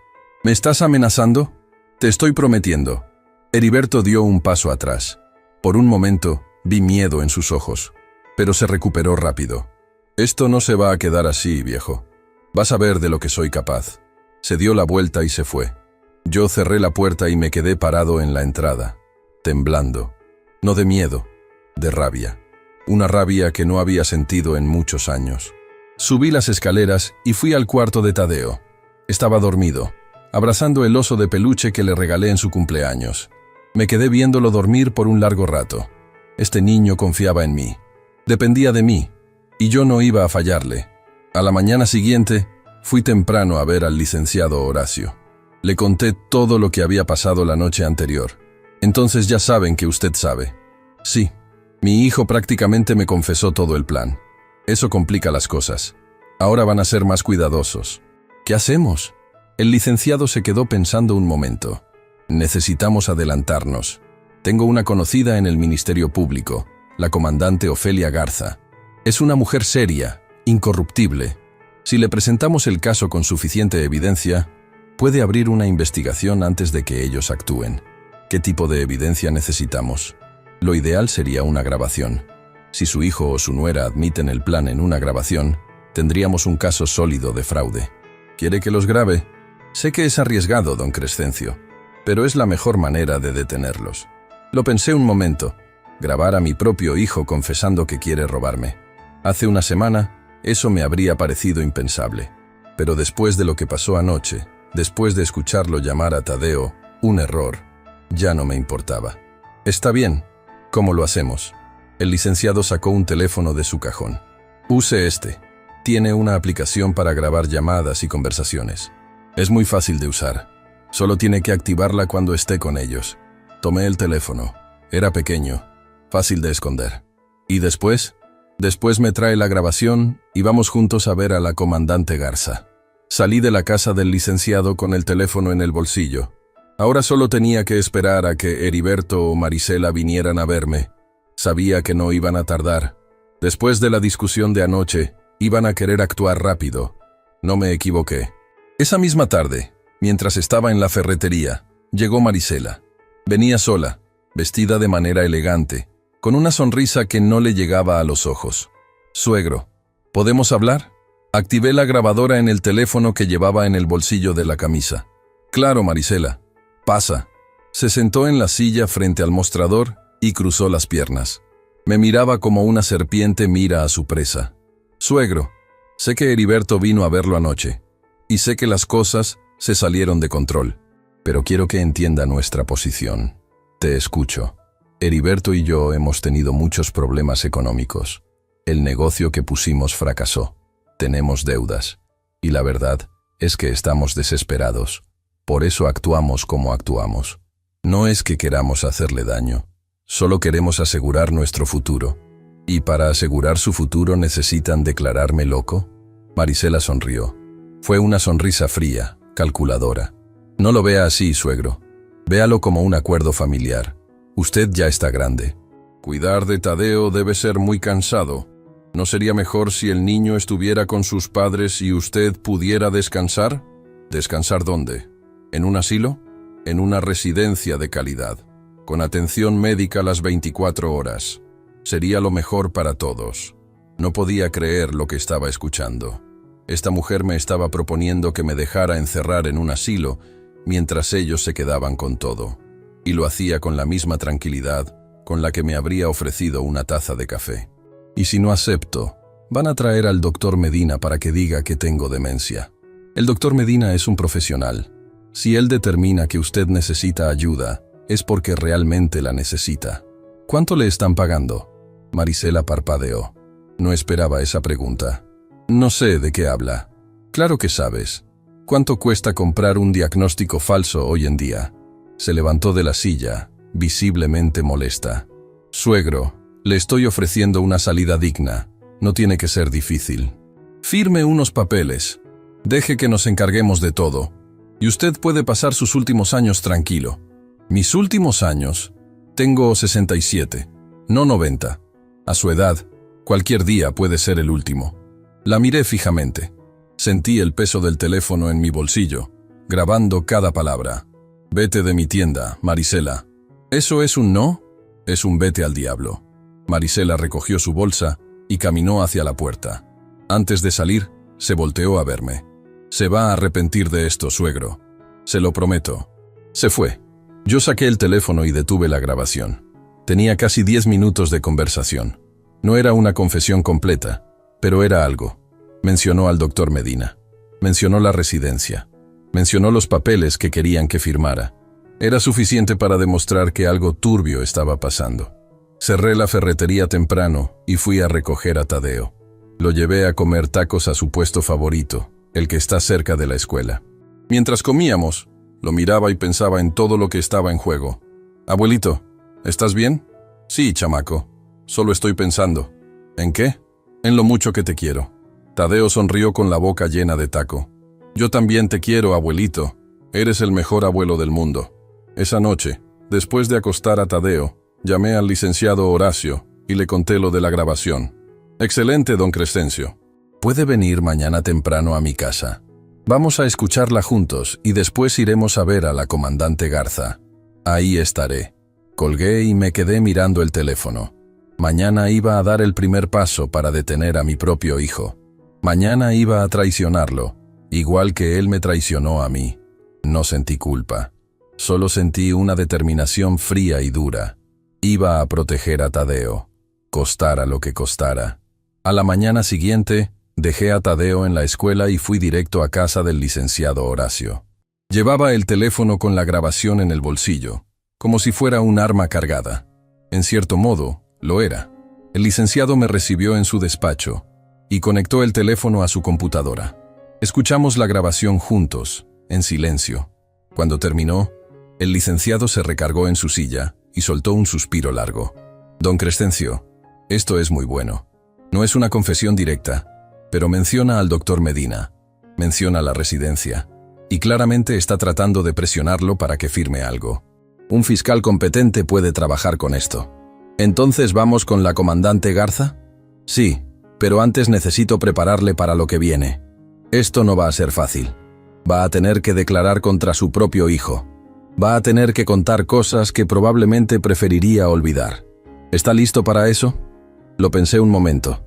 ¿Me estás amenazando? Te estoy prometiendo. Heriberto dio un paso atrás. Por un momento, vi miedo en sus ojos. Pero se recuperó rápido. Esto no se va a quedar así, viejo. Vas a ver de lo que soy capaz. Se dio la vuelta y se fue. Yo cerré la puerta y me quedé parado en la entrada, temblando. No de miedo, de rabia. Una rabia que no había sentido en muchos años. Subí las escaleras y fui al cuarto de Tadeo. Estaba dormido, abrazando el oso de peluche que le regalé en su cumpleaños. Me quedé viéndolo dormir por un largo rato. Este niño confiaba en mí. Dependía de mí, y yo no iba a fallarle. A la mañana siguiente, fui temprano a ver al licenciado Horacio. Le conté todo lo que había pasado la noche anterior. Entonces ya saben que usted sabe. Sí, mi hijo prácticamente me confesó todo el plan. Eso complica las cosas. Ahora van a ser más cuidadosos. ¿Qué hacemos? El licenciado se quedó pensando un momento. Necesitamos adelantarnos. Tengo una conocida en el Ministerio Público, la comandante Ofelia Garza. Es una mujer seria, incorruptible. Si le presentamos el caso con suficiente evidencia, puede abrir una investigación antes de que ellos actúen. ¿Qué tipo de evidencia necesitamos? Lo ideal sería una grabación. Si su hijo o su nuera admiten el plan en una grabación, tendríamos un caso sólido de fraude. ¿Quiere que los grabe? Sé que es arriesgado, don Crescencio, pero es la mejor manera de detenerlos. Lo pensé un momento. Grabar a mi propio hijo confesando que quiere robarme. Hace una semana, eso me habría parecido impensable. Pero después de lo que pasó anoche, después de escucharlo llamar a Tadeo, un error, ya no me importaba. Está bien. ¿Cómo lo hacemos? El licenciado sacó un teléfono de su cajón. Use este. Tiene una aplicación para grabar llamadas y conversaciones. Es muy fácil de usar. Solo tiene que activarla cuando esté con ellos. Tomé el teléfono. Era pequeño, fácil de esconder. ¿Y después? Después me trae la grabación y vamos juntos a ver a la comandante Garza. Salí de la casa del licenciado con el teléfono en el bolsillo. Ahora solo tenía que esperar a que Heriberto o Marisela vinieran a verme. Sabía que no iban a tardar. Después de la discusión de anoche, iban a querer actuar rápido. No me equivoqué. Esa misma tarde, mientras estaba en la ferretería, llegó Marisela. Venía sola, vestida de manera elegante, con una sonrisa que no le llegaba a los ojos. «Suegro, ¿podemos hablar?» Activé la grabadora en el teléfono que llevaba en el bolsillo de la camisa. «Claro, Marisela. Pasa». Se sentó en la silla frente al mostrador y cruzó las piernas. Me miraba como una serpiente mira a su presa. «Suegro, sé que Heriberto vino a verlo anoche, y sé que las cosas se salieron de control, pero quiero que entienda nuestra posición. Te escucho. Heriberto y yo hemos tenido muchos problemas económicos. El negocio que pusimos fracasó. Tenemos deudas. Y la verdad es que estamos desesperados. Por eso actuamos como actuamos. No es que queramos hacerle daño. Solo queremos asegurar nuestro futuro. ¿Y para asegurar su futuro necesitan declararme loco?» Marisela sonrió. Fue una sonrisa fría, calculadora. «No lo vea así, suegro. Véalo como un acuerdo familiar. Usted ya está grande. Cuidar de Tadeo debe ser muy cansado. ¿No sería mejor si el niño estuviera con sus padres y usted pudiera descansar?» ¿Descansar dónde? ¿En un asilo? En una residencia de calidad, con atención médica las 24 horas. Sería lo mejor para todos. No podía creer lo que estaba escuchando. Esta mujer me estaba proponiendo que me dejara encerrar en un asilo mientras ellos se quedaban con todo. Y lo hacía con la misma tranquilidad con la que me habría ofrecido una taza de café. Y si no acepto, van a traer al doctor Medina para que diga que tengo demencia. El doctor Medina es un profesional. Si él determina que usted necesita ayuda, es porque realmente la necesita. ¿Cuánto le están pagando? Marisela parpadeó. No esperaba esa pregunta. No sé de qué habla. Claro que sabes. ¿Cuánto cuesta comprar un diagnóstico falso hoy en día? Se levantó de la silla, visiblemente molesta. Suegro, le estoy ofreciendo una salida digna. No tiene que ser difícil. Firme unos papeles. Deje que nos encarguemos de todo. Y usted puede pasar sus últimos años tranquilo. ¿Mis últimos años? Tengo 67, no 90. A su edad, cualquier día puede ser el último. La miré fijamente. Sentí el peso del teléfono en mi bolsillo, grabando cada palabra. «Vete de mi tienda, Marisela». ¿Eso es un no? Es un vete al diablo. Marisela recogió su bolsa y caminó hacia la puerta. Antes de salir, Se volteó a verme. Se va a arrepentir de esto, suegro. Se lo prometo. Se fue. Yo saqué el teléfono y detuve la grabación. Tenía casi 10 minutos de conversación. No era una confesión completa, pero era algo. Mencionó al doctor Medina. Mencionó la residencia. Mencionó los papeles que querían que firmara. Era suficiente para demostrar que algo turbio estaba pasando. Cerré la ferretería temprano y fui a recoger a Tadeo. Lo llevé a comer tacos a su puesto favorito, el que está cerca de la escuela. Mientras comíamos, lo miraba y pensaba en todo lo que estaba en juego. Abuelito, ¿estás bien? Sí, chamaco. Solo estoy pensando. ¿En qué? En lo mucho que te quiero. Tadeo sonrió con la boca llena de taco. Yo también te quiero, abuelito. Eres el mejor abuelo del mundo. Esa noche, después de acostar a Tadeo, llamé al licenciado Horacio y le conté lo de la grabación. Excelente, don Crescencio. Puede venir mañana temprano a mi casa. Vamos a escucharla juntos y después iremos a ver a la comandante Garza. Ahí estaré. Colgué y me quedé mirando el teléfono. Mañana iba a dar el primer paso para detener a mi propio hijo. Mañana iba a traicionarlo, igual que él me traicionó a mí. No sentí culpa. Solo sentí una determinación fría y dura. Iba a proteger a Tadeo, costara lo que costara. A la mañana siguiente, dejé a Tadeo en la escuela y fui directo a casa del licenciado Horacio. Llevaba el teléfono con la grabación en el bolsillo, como si fuera un arma cargada. En cierto modo, lo era. El licenciado me recibió en su despacho y conectó el teléfono a su computadora. Escuchamos la grabación juntos, en silencio. Cuando terminó, el licenciado se recargó en su silla y soltó un suspiro largo. Don Crescencio, esto es muy bueno. No es una confesión directa, pero menciona al doctor Medina, menciona la residencia, y claramente está tratando de presionarlo para que firme algo. Un fiscal competente puede trabajar con esto. ¿Entonces vamos con la comandante Garza? Sí, pero antes necesito prepararle para lo que viene. Esto no va a ser fácil. Va a tener que declarar contra su propio hijo. Va a tener que contar cosas que probablemente preferiría olvidar. ¿Está listo para eso? Lo pensé un momento.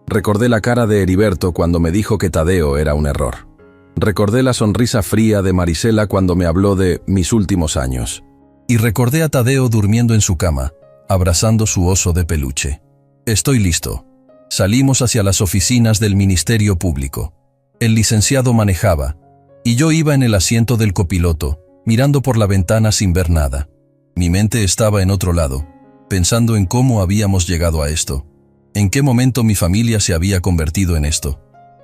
Recordé la cara de Heriberto cuando me dijo que Tadeo era un error. Recordé la sonrisa fría de Marisela cuando me habló de mis últimos años. Y recordé a Tadeo durmiendo en su cama, abrazando su oso de peluche. Estoy listo. Salimos hacia las oficinas del Ministerio Público. El licenciado manejaba, y yo iba en el asiento del copiloto, mirando por la ventana sin ver nada. Mi mente estaba en otro lado, pensando en cómo habíamos llegado a esto. ¿En qué momento mi familia se había convertido en esto?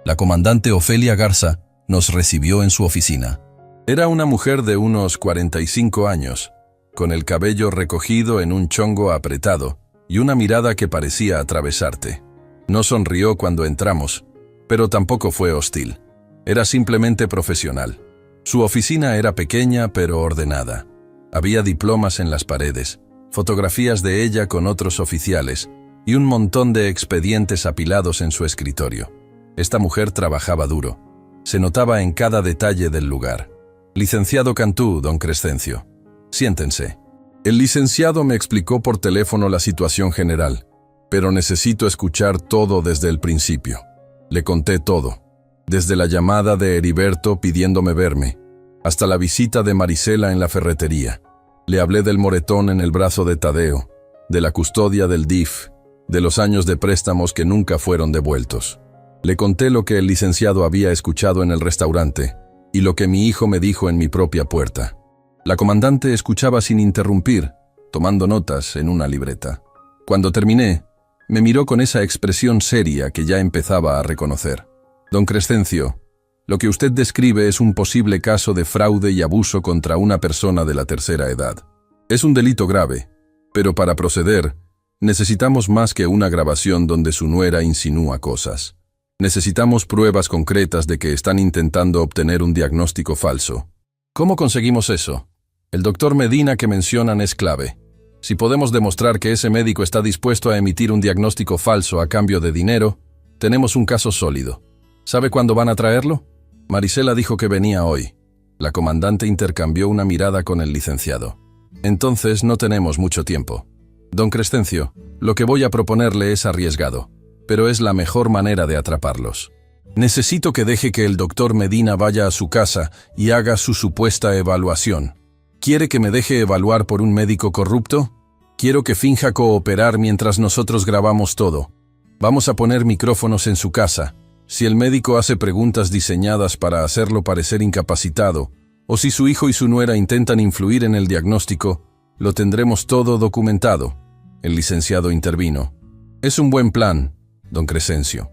La comandante Ofelia Garza nos recibió en su oficina. Era una mujer de unos 45 años, con el cabello recogido en un chongo apretado y una mirada que parecía atravesarte. No sonrió cuando entramos, pero tampoco fue hostil. Era simplemente profesional. Su oficina era pequeña pero ordenada. Había diplomas en las paredes, fotografías de ella con otros oficiales y un montón de expedientes apilados en su escritorio. Esta mujer trabajaba duro. Se notaba en cada detalle del lugar. Licenciado Cantú, don Crescencio. Siéntense. El licenciado me explicó por teléfono la situación general, pero necesito escuchar todo desde el principio. Le conté todo, desde la llamada de Heriberto pidiéndome verme, hasta la visita de Marisela en la ferretería. Le hablé del moretón en el brazo de Tadeo, de la custodia del DIF, de los años de préstamos que nunca fueron devueltos. Le conté lo que el licenciado había escuchado en el restaurante y lo que mi hijo me dijo en mi propia puerta. La comandante escuchaba sin interrumpir, tomando notas en una libreta. Cuando terminé, me miró con esa expresión seria que ya empezaba a reconocer. Don Crescencio, lo que usted describe es un posible caso de fraude y abuso contra una persona de la tercera edad. Es un delito grave, pero para proceder, necesitamos más que una grabación donde su nuera insinúa cosas. Necesitamos pruebas concretas de que están intentando obtener un diagnóstico falso. ¿Cómo conseguimos eso? El doctor Medina que mencionan es clave. Si podemos demostrar que ese médico está dispuesto a emitir un diagnóstico falso a cambio de dinero, tenemos un caso sólido. ¿Sabe cuándo van a traerlo? Marisela dijo que venía hoy. La comandante intercambió una mirada con el licenciado. Entonces no tenemos mucho tiempo. Don Crescencio, lo que voy a proponerle es arriesgado, pero es la mejor manera de atraparlos. Necesito que deje que el doctor Medina vaya a su casa y haga su supuesta evaluación. ¿Quiere que me deje evaluar por un médico corrupto? Quiero que finja cooperar mientras nosotros grabamos todo. Vamos a poner micrófonos en su casa. Si el médico hace preguntas diseñadas para hacerlo parecer incapacitado, o si su hijo y su nuera intentan influir en el diagnóstico, lo tendremos todo documentado. El licenciado intervino. Es un buen plan, don Crescencio.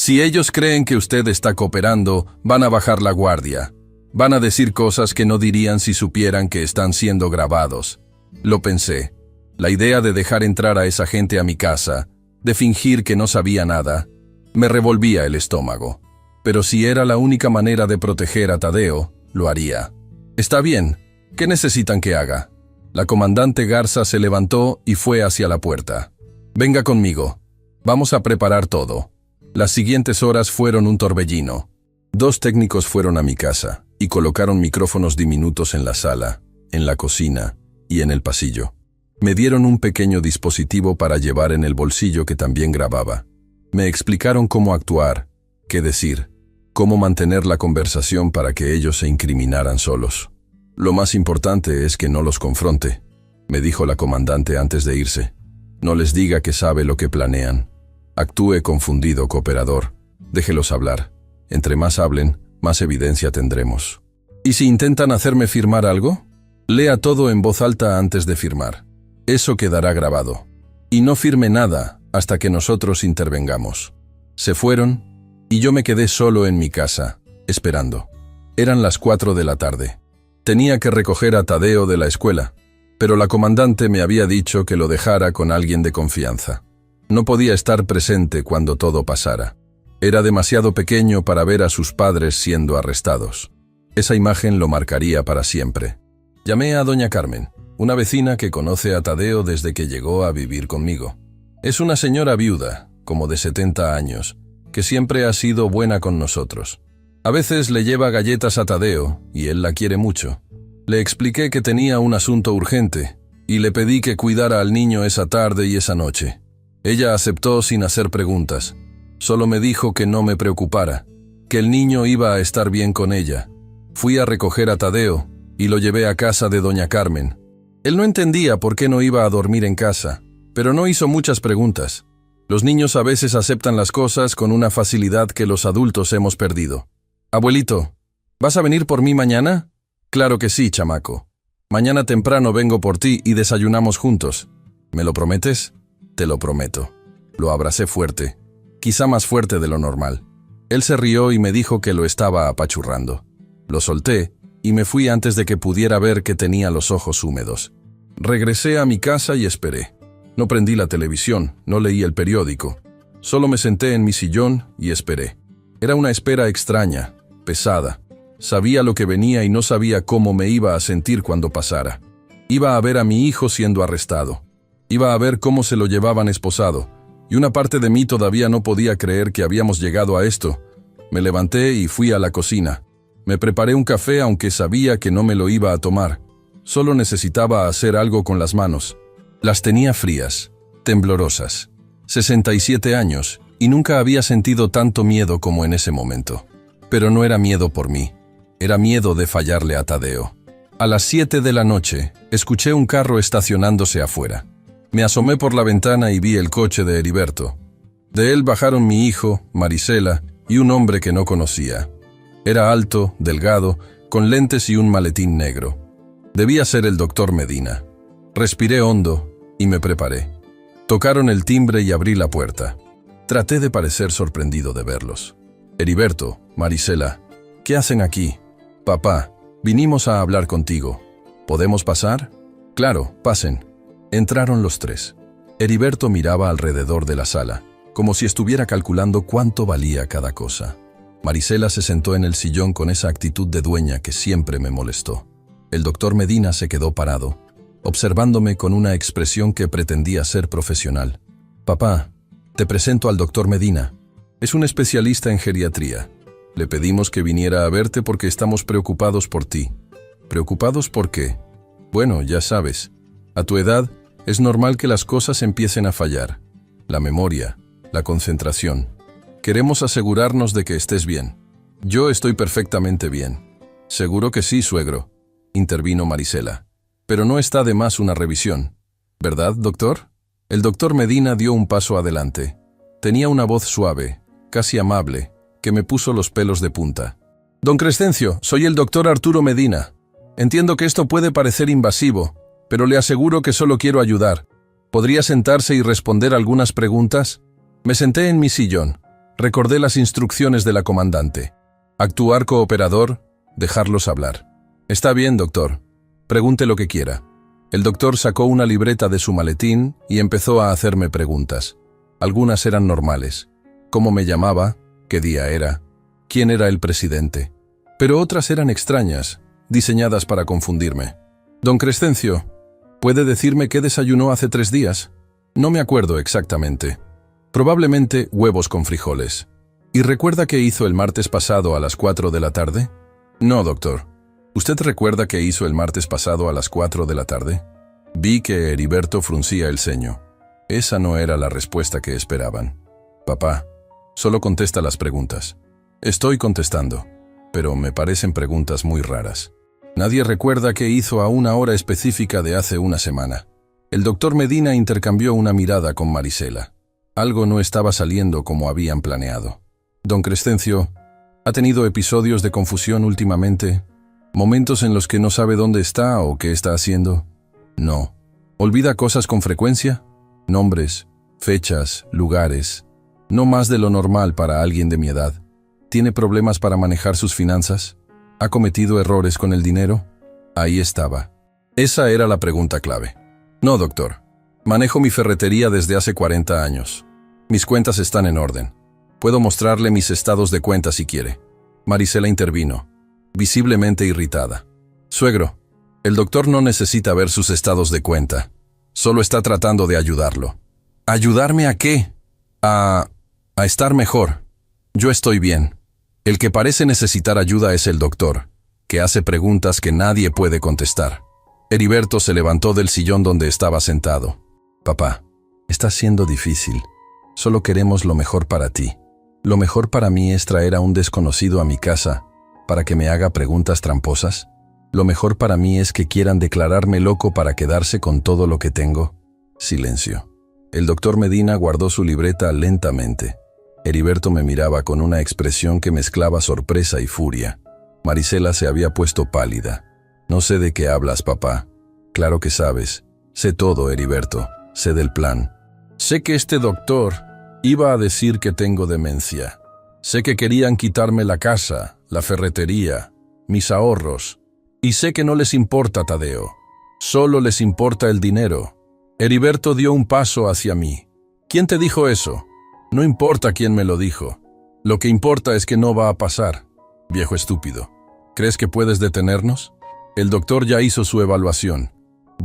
Si ellos creen que usted está cooperando, van a bajar la guardia. Van a decir cosas que no dirían si supieran que están siendo grabados. Lo pensé. La idea de dejar entrar a esa gente a mi casa, de fingir que no sabía nada, me revolvía el estómago. Pero si era la única manera de proteger a Tadeo, lo haría. Está bien. ¿Qué necesitan que haga? La comandante Garza se levantó y fue hacia la puerta. Venga conmigo. Vamos a preparar todo. Las siguientes horas fueron un torbellino. 2 técnicos fueron a mi casa y colocaron micrófonos diminutos en la sala, en la cocina y en el pasillo. Me dieron un pequeño dispositivo para llevar en el bolsillo que también grababa. Me explicaron cómo actuar, qué decir, cómo mantener la conversación para que ellos se incriminaran solos. Lo más importante es que no los confronte, me dijo la comandante antes de irse. No les diga que sabe lo que planean. Actúe confundido, cooperador. Déjelos hablar. Entre más hablen, más evidencia tendremos. ¿Y si intentan hacerme firmar algo? Lea todo en voz alta antes de firmar. Eso quedará grabado. Y no firme nada hasta que nosotros intervengamos. Se fueron y yo me quedé solo en mi casa, esperando. Eran las 4 de la tarde. Tenía que recoger a Tadeo de la escuela, pero la comandante me había dicho que lo dejara con alguien de confianza. No podía estar presente cuando todo pasara. Era demasiado pequeño para ver a sus padres siendo arrestados. Esa imagen lo marcaría para siempre. Llamé a doña Carmen, una vecina que conoce a Tadeo desde que llegó a vivir conmigo. Es una señora viuda, como de 70 años, que siempre ha sido buena con nosotros. A veces le lleva galletas a Tadeo, y él la quiere mucho. Le expliqué que tenía un asunto urgente, y le pedí que cuidara al niño esa tarde y esa noche. Ella aceptó sin hacer preguntas. Solo me dijo que no me preocupara, que el niño iba a estar bien con ella. Fui a recoger a Tadeo y lo llevé a casa de doña Carmen. Él no entendía por qué no iba a dormir en casa, pero no hizo muchas preguntas. Los niños a veces aceptan las cosas con una facilidad que los adultos hemos perdido. Abuelito, ¿vas a venir por mí mañana? Claro que sí, chamaco. Mañana temprano vengo por ti y desayunamos juntos. ¿Me lo prometes? Te lo prometo. Lo abracé fuerte, quizá más fuerte de lo normal. Él se rió y me dijo que lo estaba apachurrando. Lo solté y me fui antes de que pudiera ver que tenía los ojos húmedos. Regresé a mi casa y esperé. No prendí la televisión, no leí el periódico. Solo me senté en mi sillón y esperé. Era una espera extraña, pesada. Sabía lo que venía y no sabía cómo me iba a sentir cuando pasara. Iba a ver a mi hijo siendo arrestado. Iba a ver cómo se lo llevaban esposado, y una parte de mí todavía no podía creer que habíamos llegado a esto. Me levanté y fui a la cocina. Me preparé un café aunque sabía que no me lo iba a tomar. Solo necesitaba hacer algo con las manos. Las tenía frías, temblorosas. 67 años, y nunca había sentido tanto miedo como en ese momento. Pero no era miedo por mí, era miedo de fallarle a Tadeo. A las 7 de la noche, escuché un carro estacionándose afuera. Me asomé por la ventana y vi el coche de Heriberto. De él bajaron mi hijo, Marisela, y un hombre que no conocía. Era alto, delgado, con lentes y un maletín negro. Debía ser el doctor Medina. Respiré hondo y me preparé. Tocaron el timbre y abrí la puerta. Traté de parecer sorprendido de verlos. Heriberto, Marisela, ¿qué hacen aquí? Papá, vinimos a hablar contigo. ¿Podemos pasar? Claro, pasen. Entraron los 3. Heriberto miraba alrededor de la sala, como si estuviera calculando cuánto valía cada cosa. Marisela se sentó en el sillón con esa actitud de dueña que siempre me molestó. El doctor Medina se quedó parado, observándome con una expresión que pretendía ser profesional. Papá, te presento al doctor Medina. Es un especialista en geriatría. Le pedimos que viniera a verte porque estamos preocupados por ti. ¿Preocupados por qué? Bueno, ya sabes. A tu edad, es normal que las cosas empiecen a fallar. La memoria, la concentración. Queremos asegurarnos de que estés bien. Yo estoy perfectamente bien. Seguro que sí, suegro, intervino Marisela. Pero no está de más una revisión. ¿Verdad, doctor? El doctor Medina dio un paso adelante. Tenía una voz suave, casi amable, que me puso los pelos de punta. Don Crescencio, soy el doctor Arturo Medina. Entiendo que esto puede parecer invasivo, pero le aseguro que solo quiero ayudar. ¿Podría sentarse y responder algunas preguntas? Me senté en mi sillón. Recordé las instrucciones de la comandante. Actuar cooperador, dejarlos hablar. Está bien, doctor. Pregunte lo que quiera. El doctor sacó una libreta de su maletín y empezó a hacerme preguntas. Algunas eran normales. ¿Cómo me llamaba? ¿Qué día era? ¿Quién era el presidente? Pero otras eran extrañas, diseñadas para confundirme. Don Crescencio, ¿puede decirme qué desayunó hace 3 días? No me acuerdo exactamente. Probablemente huevos con frijoles. ¿Y recuerda qué hizo el martes pasado a las 4 de la tarde? No, doctor. ¿Usted recuerda qué hizo el martes pasado a las 4 de la tarde? Vi que Heriberto fruncía el ceño. Esa no era la respuesta que esperaban. Papá, solo contesta las preguntas. Estoy contestando, pero me parecen preguntas muy raras. Nadie recuerda qué hizo a una hora específica de hace una semana. El doctor Medina intercambió una mirada con Marisela. Algo no estaba saliendo como habían planeado. Don Crescencio, ¿ha tenido episodios de confusión últimamente? ¿Momentos en los que no sabe dónde está o qué está haciendo? No. ¿Olvida cosas con frecuencia? Nombres, fechas, lugares. No más de lo normal para alguien de mi edad. ¿Tiene problemas para manejar sus finanzas? ¿Ha cometido errores con el dinero? Ahí estaba. Esa era la pregunta clave. No, doctor. Manejo mi ferretería desde hace 40 años. Mis cuentas están en orden. Puedo mostrarle mis estados de cuenta si quiere. Marisela intervino, visiblemente irritada. Suegro, el doctor no necesita ver sus estados de cuenta. Solo está tratando de ayudarlo. ¿Ayudarme a qué? A estar mejor. Yo estoy bien. El que parece necesitar ayuda es el doctor, que hace preguntas que nadie puede contestar. Heriberto se levantó del sillón donde estaba sentado. Papá, está siendo difícil. Solo queremos lo mejor para ti. Lo mejor para mí es traer a un desconocido a mi casa para que me haga preguntas tramposas. Lo mejor para mí es que quieran declararme loco para quedarse con todo lo que tengo. Silencio. El doctor Medina guardó su libreta lentamente. Heriberto me miraba con una expresión que mezclaba sorpresa y furia. Marisela se había puesto pálida. No sé de qué hablas, papá. Claro que sabes. Sé todo, Heriberto. Sé del plan. Sé que este doctor iba a decir que tengo demencia. Sé que querían quitarme la casa, la ferretería, mis ahorros. Y sé que no les importa Tadeo. Solo les importa el dinero. Heriberto dio un paso hacia mí. ¿Quién te dijo eso? No importa quién me lo dijo. Lo que importa es que no va a pasar. Viejo estúpido. ¿Crees que puedes detenernos? El doctor ya hizo su evaluación.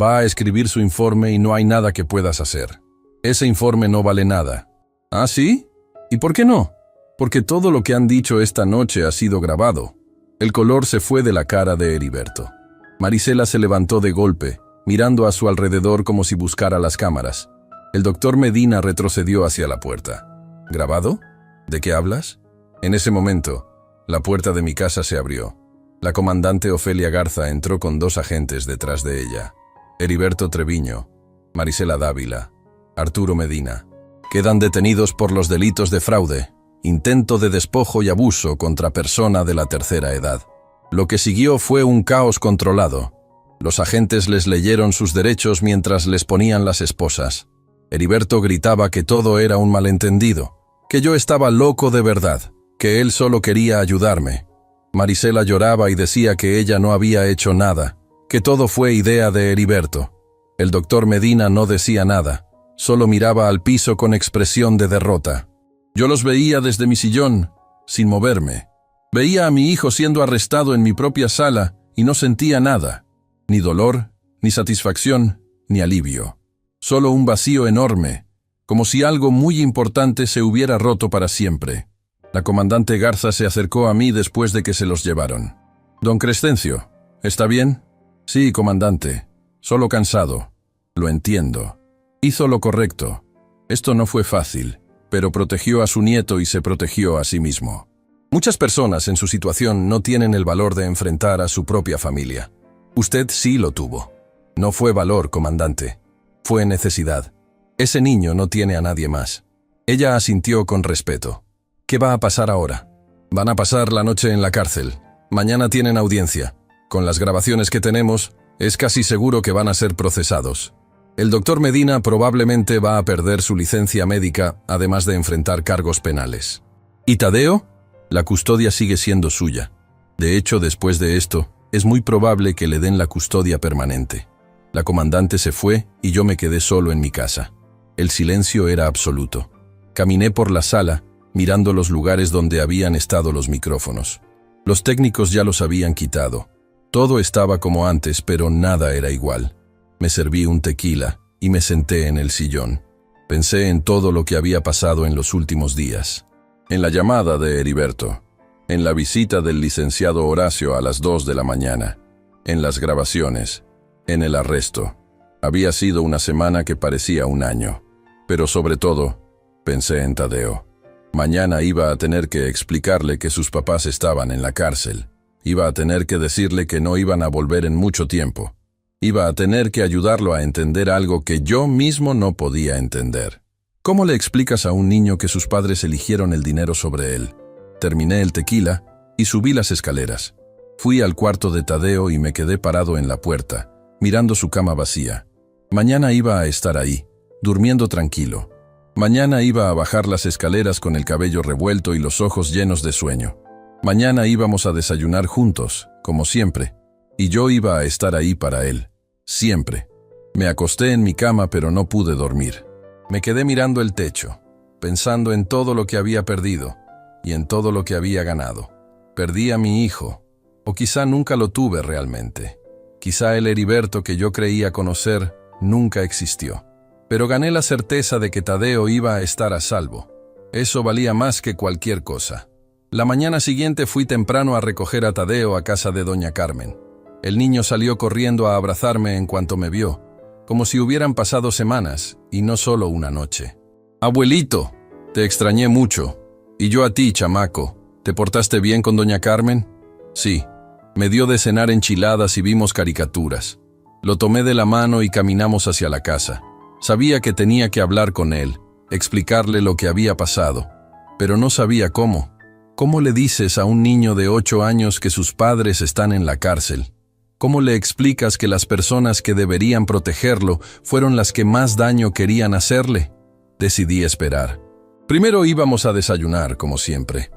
Va a escribir su informe y no hay nada que puedas hacer. Ese informe no vale nada. ¿Ah, sí? ¿Y por qué no? Porque todo lo que han dicho esta noche ha sido grabado. El color se fue de la cara de Heriberto. Marisela se levantó de golpe, mirando a su alrededor como si buscara las cámaras. El doctor Medina retrocedió hacia la puerta. ¿Grabado? ¿De qué hablas? En ese momento, la puerta de mi casa se abrió. La comandante Ofelia Garza entró con 2 agentes detrás de ella. Heriberto Treviño, Marisela Dávila, Arturo Medina. Quedan detenidos por los delitos de fraude, intento de despojo y abuso contra persona de la tercera edad. Lo que siguió fue un caos controlado. Los agentes les leyeron sus derechos mientras les ponían las esposas. Heriberto gritaba que todo era un malentendido, que yo estaba loco de verdad, que él solo quería ayudarme. Marisela lloraba y decía que ella no había hecho nada, que todo fue idea de Heriberto. El doctor Medina no decía nada, solo miraba al piso con expresión de derrota. Yo los veía desde mi sillón, sin moverme. Veía a mi hijo siendo arrestado en mi propia sala y no sentía nada, ni dolor, ni satisfacción, ni alivio. Solo un vacío enorme, como si algo muy importante se hubiera roto para siempre. La comandante Garza se acercó a mí después de que se los llevaron. «Don Crescencio, ¿está bien?» «Sí, comandante. Solo cansado. Lo entiendo. Hizo lo correcto. Esto no fue fácil, pero protegió a su nieto y se protegió a sí mismo. Muchas personas en su situación no tienen el valor de enfrentar a su propia familia. Usted sí lo tuvo. No fue valor, comandante. Fue necesidad. Ese niño no tiene a nadie más. Ella asintió con respeto. ¿Qué va a pasar ahora? Van a pasar la noche en la cárcel. Mañana tienen audiencia. Con las grabaciones que tenemos, es casi seguro que van a ser procesados. El doctor Medina probablemente va a perder su licencia médica, además de enfrentar cargos penales. ¿Y Tadeo? La custodia sigue siendo suya. De hecho, después de esto, es muy probable que le den la custodia permanente. La comandante se fue y yo me quedé solo en mi casa. El silencio era absoluto. Caminé por la sala, mirando los lugares donde habían estado los micrófonos. Los técnicos ya los habían quitado. Todo estaba como antes, pero nada era igual. Me serví un tequila y me senté en el sillón. Pensé en todo lo que había pasado en los últimos días. En la llamada de Heriberto, en la visita del licenciado Horacio a las 2 de la mañana, en las grabaciones, en el arresto. Había sido una semana que parecía un año. Pero sobre todo, pensé en Tadeo. Mañana iba a tener que explicarle que sus papás estaban en la cárcel. Iba a tener que decirle que no iban a volver en mucho tiempo. Iba a tener que ayudarlo a entender algo que yo mismo no podía entender. ¿Cómo le explicas a un niño que sus padres eligieron el dinero sobre él? Terminé el tequila y subí las escaleras. Fui al cuarto de Tadeo y me quedé parado en la puerta, mirando su cama vacía. Mañana iba a estar ahí, durmiendo tranquilo. Mañana iba a bajar las escaleras con el cabello revuelto y los ojos llenos de sueño. Mañana íbamos a desayunar juntos, como siempre, y yo iba a estar ahí para él, siempre. Me acosté en mi cama pero no pude dormir. Me quedé mirando el techo, pensando en todo lo que había perdido y en todo lo que había ganado. Perdí a mi hijo, o quizá nunca lo tuve realmente. Quizá el Heriberto que yo creía conocer nunca existió. Pero gané la certeza de que Tadeo iba a estar a salvo. Eso valía más que cualquier cosa. La mañana siguiente fui temprano a recoger a Tadeo a casa de doña Carmen. El niño salió corriendo a abrazarme en cuanto me vio, como si hubieran pasado semanas y no solo una noche. «Abuelito, te extrañé mucho. Y yo a ti, chamaco. ¿Te portaste bien con doña Carmen?» «Sí. Me dio de cenar enchiladas y vimos caricaturas. Lo tomé de la mano y caminamos hacia la casa. Sabía que tenía que hablar con él, explicarle lo que había pasado, pero no sabía cómo. ¿Cómo le dices a un niño de 8 años que sus padres están en la cárcel? ¿Cómo le explicas que las personas que deberían protegerlo fueron las que más daño querían hacerle? Decidí esperar. Primero íbamos a desayunar, como siempre.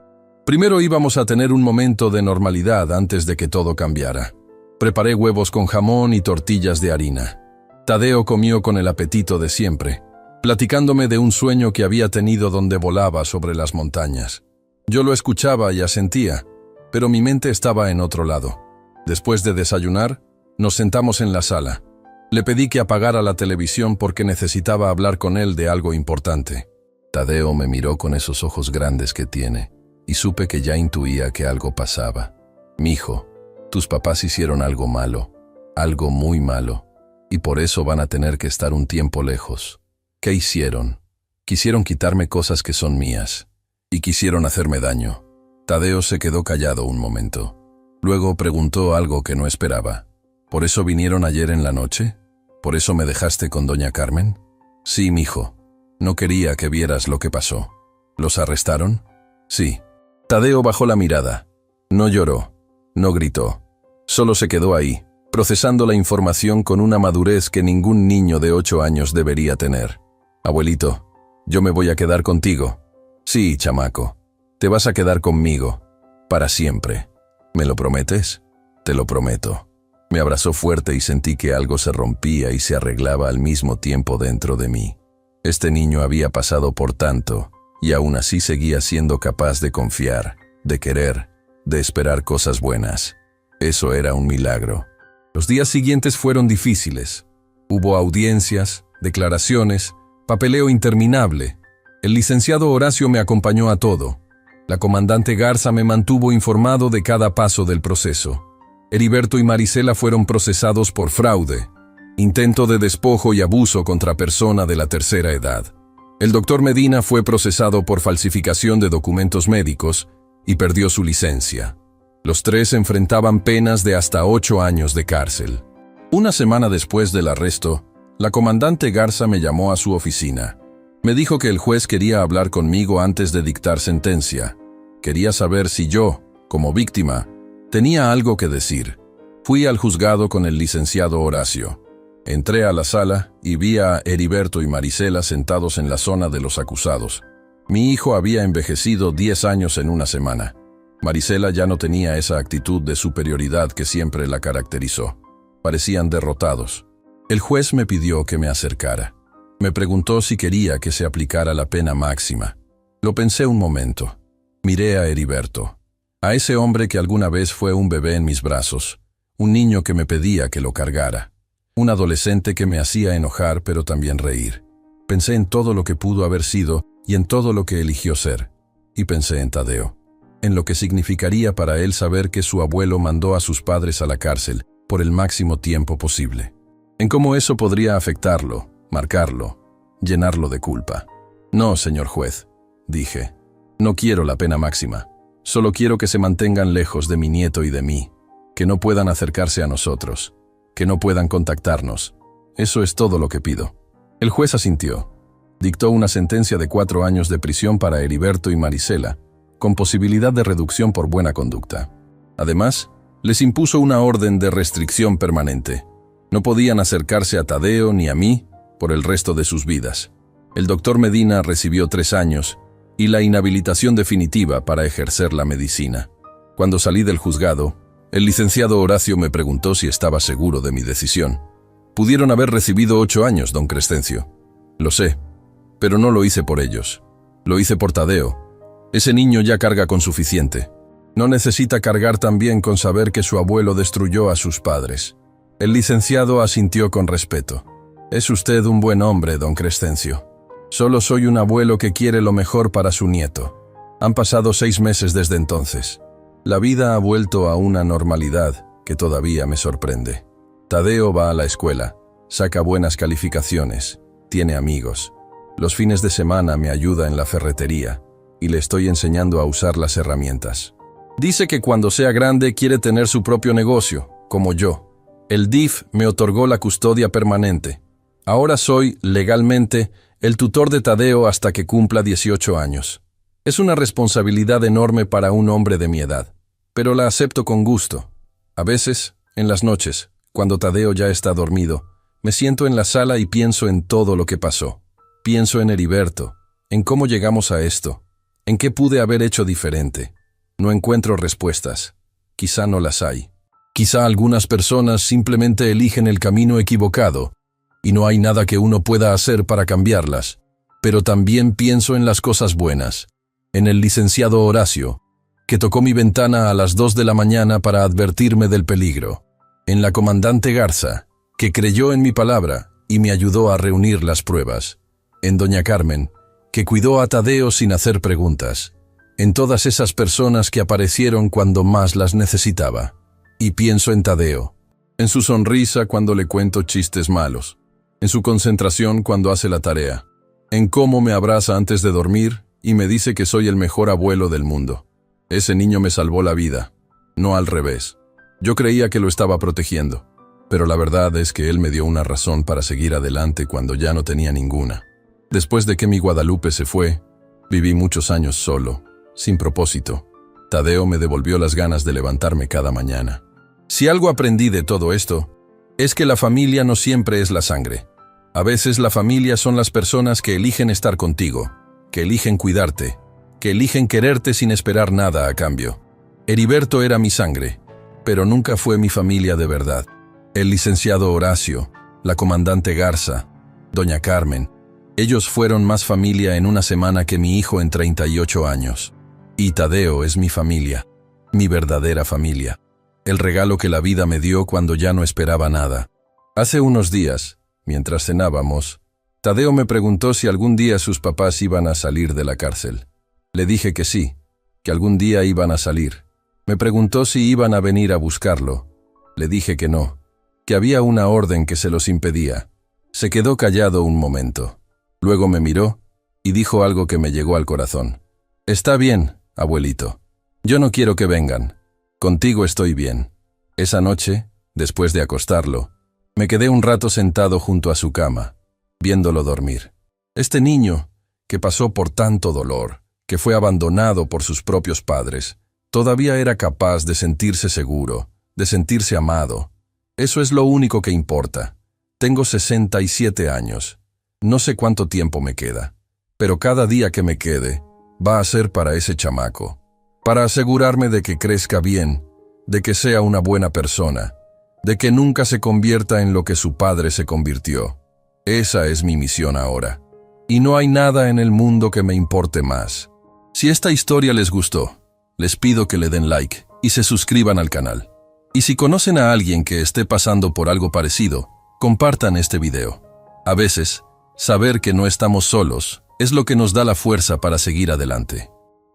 Primero íbamos a tener un momento de normalidad antes de que todo cambiara. Preparé huevos con jamón y tortillas de harina. Tadeo comió con el apetito de siempre, platicándome de un sueño que había tenido donde volaba sobre las montañas. Yo lo escuchaba y asentía, pero mi mente estaba en otro lado. Después de desayunar, nos sentamos en la sala. Le pedí que apagara la televisión porque necesitaba hablar con él de algo importante. Tadeo me miró con esos ojos grandes que tiene, y supe que ya intuía que algo pasaba. «Mijo, tus papás hicieron algo malo, algo muy malo, y por eso van a tener que estar un tiempo lejos. ¿Qué hicieron? Quisieron quitarme cosas que son mías, y quisieron hacerme daño». Tadeo se quedó callado un momento. Luego preguntó algo que no esperaba. «¿Por eso vinieron ayer en la noche? ¿Por eso me dejaste con doña Carmen?» «Sí, mijo. No quería que vieras lo que pasó». «¿Los arrestaron?» «Sí». Tadeo bajó la mirada. No lloró, no gritó. Solo se quedó ahí, procesando la información con una madurez que ningún niño de 8 años debería tener. «Abuelito, yo me voy a quedar contigo». «Sí, chamaco. Te vas a quedar conmigo. Para siempre. ¿Me lo prometes?» «Te lo prometo». Me abrazó fuerte y sentí que algo se rompía y se arreglaba al mismo tiempo dentro de mí. Este niño había pasado por tanto, y aún así seguía siendo capaz de confiar, de querer, de esperar cosas buenas. Eso era un milagro. Los días siguientes fueron difíciles. Hubo audiencias, declaraciones, papeleo interminable. El licenciado Horacio me acompañó a todo. La comandante Garza me mantuvo informado de cada paso del proceso. Heriberto y Marisela fueron procesados por fraude, intento de despojo y abuso contra persona de la tercera edad. El doctor Medina fue procesado por falsificación de documentos médicos y perdió su licencia. Los tres enfrentaban penas de hasta 8 años de cárcel. Una semana después del arresto, la comandante Garza me llamó a su oficina. Me dijo que el juez quería hablar conmigo antes de dictar sentencia. Quería saber si yo, como víctima, tenía algo que decir. Fui al juzgado con el licenciado Horacio. Entré a la sala y vi a Heriberto y Marisela sentados en la zona de los acusados. Mi hijo había envejecido 10 años en una semana. Marisela ya no tenía esa actitud de superioridad que siempre la caracterizó. Parecían derrotados. El juez me pidió que me acercara. Me preguntó si quería que se aplicara la pena máxima. Lo pensé un momento. Miré a Heriberto, a ese hombre que alguna vez fue un bebé en mis brazos, un niño que me pedía que lo cargara, un adolescente que me hacía enojar pero también reír. Pensé en todo lo que pudo haber sido y en todo lo que eligió ser. Y pensé en Tadeo, en lo que significaría para él saber que su abuelo mandó a sus padres a la cárcel por el máximo tiempo posible. En cómo eso podría afectarlo, marcarlo, llenarlo de culpa. No, señor juez, dije. No quiero la pena máxima. Solo quiero que se mantengan lejos de mi nieto y de mí, que no puedan acercarse a nosotros, que no puedan contactarnos. Eso es todo lo que pido. El juez asintió. Dictó una sentencia de 4 años de prisión para Heriberto y Marisela, con posibilidad de reducción por buena conducta. Además, les impuso una orden de restricción permanente. No podían acercarse a Tadeo ni a mí por el resto de sus vidas. El doctor Medina recibió 3 años y la inhabilitación definitiva para ejercer la medicina. Cuando salí del juzgado, el licenciado Horacio me preguntó si estaba seguro de mi decisión. Pudieron haber recibido 8 años, don Crescencio. Lo sé, pero no lo hice por ellos. Lo hice por Tadeo. Ese niño ya carga con suficiente. No necesita cargar también con saber que su abuelo destruyó a sus padres. El licenciado asintió con respeto. Es usted un buen hombre, don Crescencio. Solo soy un abuelo que quiere lo mejor para su nieto. Han pasado 6 meses desde entonces. La vida ha vuelto a una normalidad que todavía me sorprende. Tadeo va a la escuela, saca buenas calificaciones, tiene amigos. Los fines de semana me ayuda en la ferretería y le estoy enseñando a usar las herramientas. Dice que cuando sea grande quiere tener su propio negocio, como yo. El DIF me otorgó la custodia permanente. Ahora soy, legalmente, el tutor de Tadeo hasta que cumpla 18 años. Es una responsabilidad enorme para un hombre de mi edad, pero la acepto con gusto. A veces, en las noches, cuando Tadeo ya está dormido, me siento en la sala y pienso en todo lo que pasó. Pienso en Heriberto, en cómo llegamos a esto, en qué pude haber hecho diferente. No encuentro respuestas. Quizá no las hay. Quizá algunas personas simplemente eligen el camino equivocado, y no hay nada que uno pueda hacer para cambiarlas. Pero también pienso en las cosas buenas, en el licenciado Horacio, que tocó mi ventana a las 2 de la mañana para advertirme del peligro, en la comandante Garza, que creyó en mi palabra y me ayudó a reunir las pruebas, en doña Carmen, que cuidó a Tadeo sin hacer preguntas, en todas esas personas que aparecieron cuando más las necesitaba. Y pienso en Tadeo, en su sonrisa cuando le cuento chistes malos, en su concentración cuando hace la tarea, en cómo me abraza antes de dormir y me dice que soy el mejor abuelo del mundo. Ese niño me salvó la vida, no al revés. Yo creía que lo estaba protegiendo, pero la verdad es que él me dio una razón para seguir adelante cuando ya no tenía ninguna. Después de que mi Guadalupe se fue, viví muchos años solo, sin propósito. Tadeo me devolvió las ganas de levantarme cada mañana. Si algo aprendí de todo esto, es que la familia no siempre es la sangre. A veces la familia son las personas que eligen estar contigo, que eligen cuidarte, que eligen quererte sin esperar nada a cambio. Heriberto era mi sangre, pero nunca fue mi familia de verdad. El licenciado Horacio, la comandante Garza, doña Carmen, ellos fueron más familia en una semana que mi hijo en 38 años. Y Tadeo es mi familia, mi verdadera familia. El regalo que la vida me dio cuando ya no esperaba nada. Hace unos días, mientras cenábamos, Tadeo me preguntó si algún día sus papás iban a salir de la cárcel. Le dije que sí, que algún día iban a salir. Me preguntó si iban a venir a buscarlo. Le dije que no, que había una orden que se los impedía. Se quedó callado un momento. Luego me miró y dijo algo que me llegó al corazón. «Está bien, abuelito. Yo no quiero que vengan. Contigo estoy bien». Esa noche, después de acostarlo, me quedé un rato sentado junto a su cama, viéndolo dormir. Este niño, que pasó por tanto dolor, que fue abandonado por sus propios padres, todavía era capaz de sentirse seguro, de sentirse amado. Eso es lo único que importa. Tengo 67 años. No sé cuánto tiempo me queda, pero cada día que me quede va a ser para ese chamaco, para asegurarme de que crezca bien, de que sea una buena persona, de que nunca se convierta en lo que su padre se convirtió. Esa es mi misión ahora. Y no hay nada en el mundo que me importe más. Si esta historia les gustó, les pido que le den like y se suscriban al canal. Y si conocen a alguien que esté pasando por algo parecido, compartan este video. A veces, saber que no estamos solos es lo que nos da la fuerza para seguir adelante.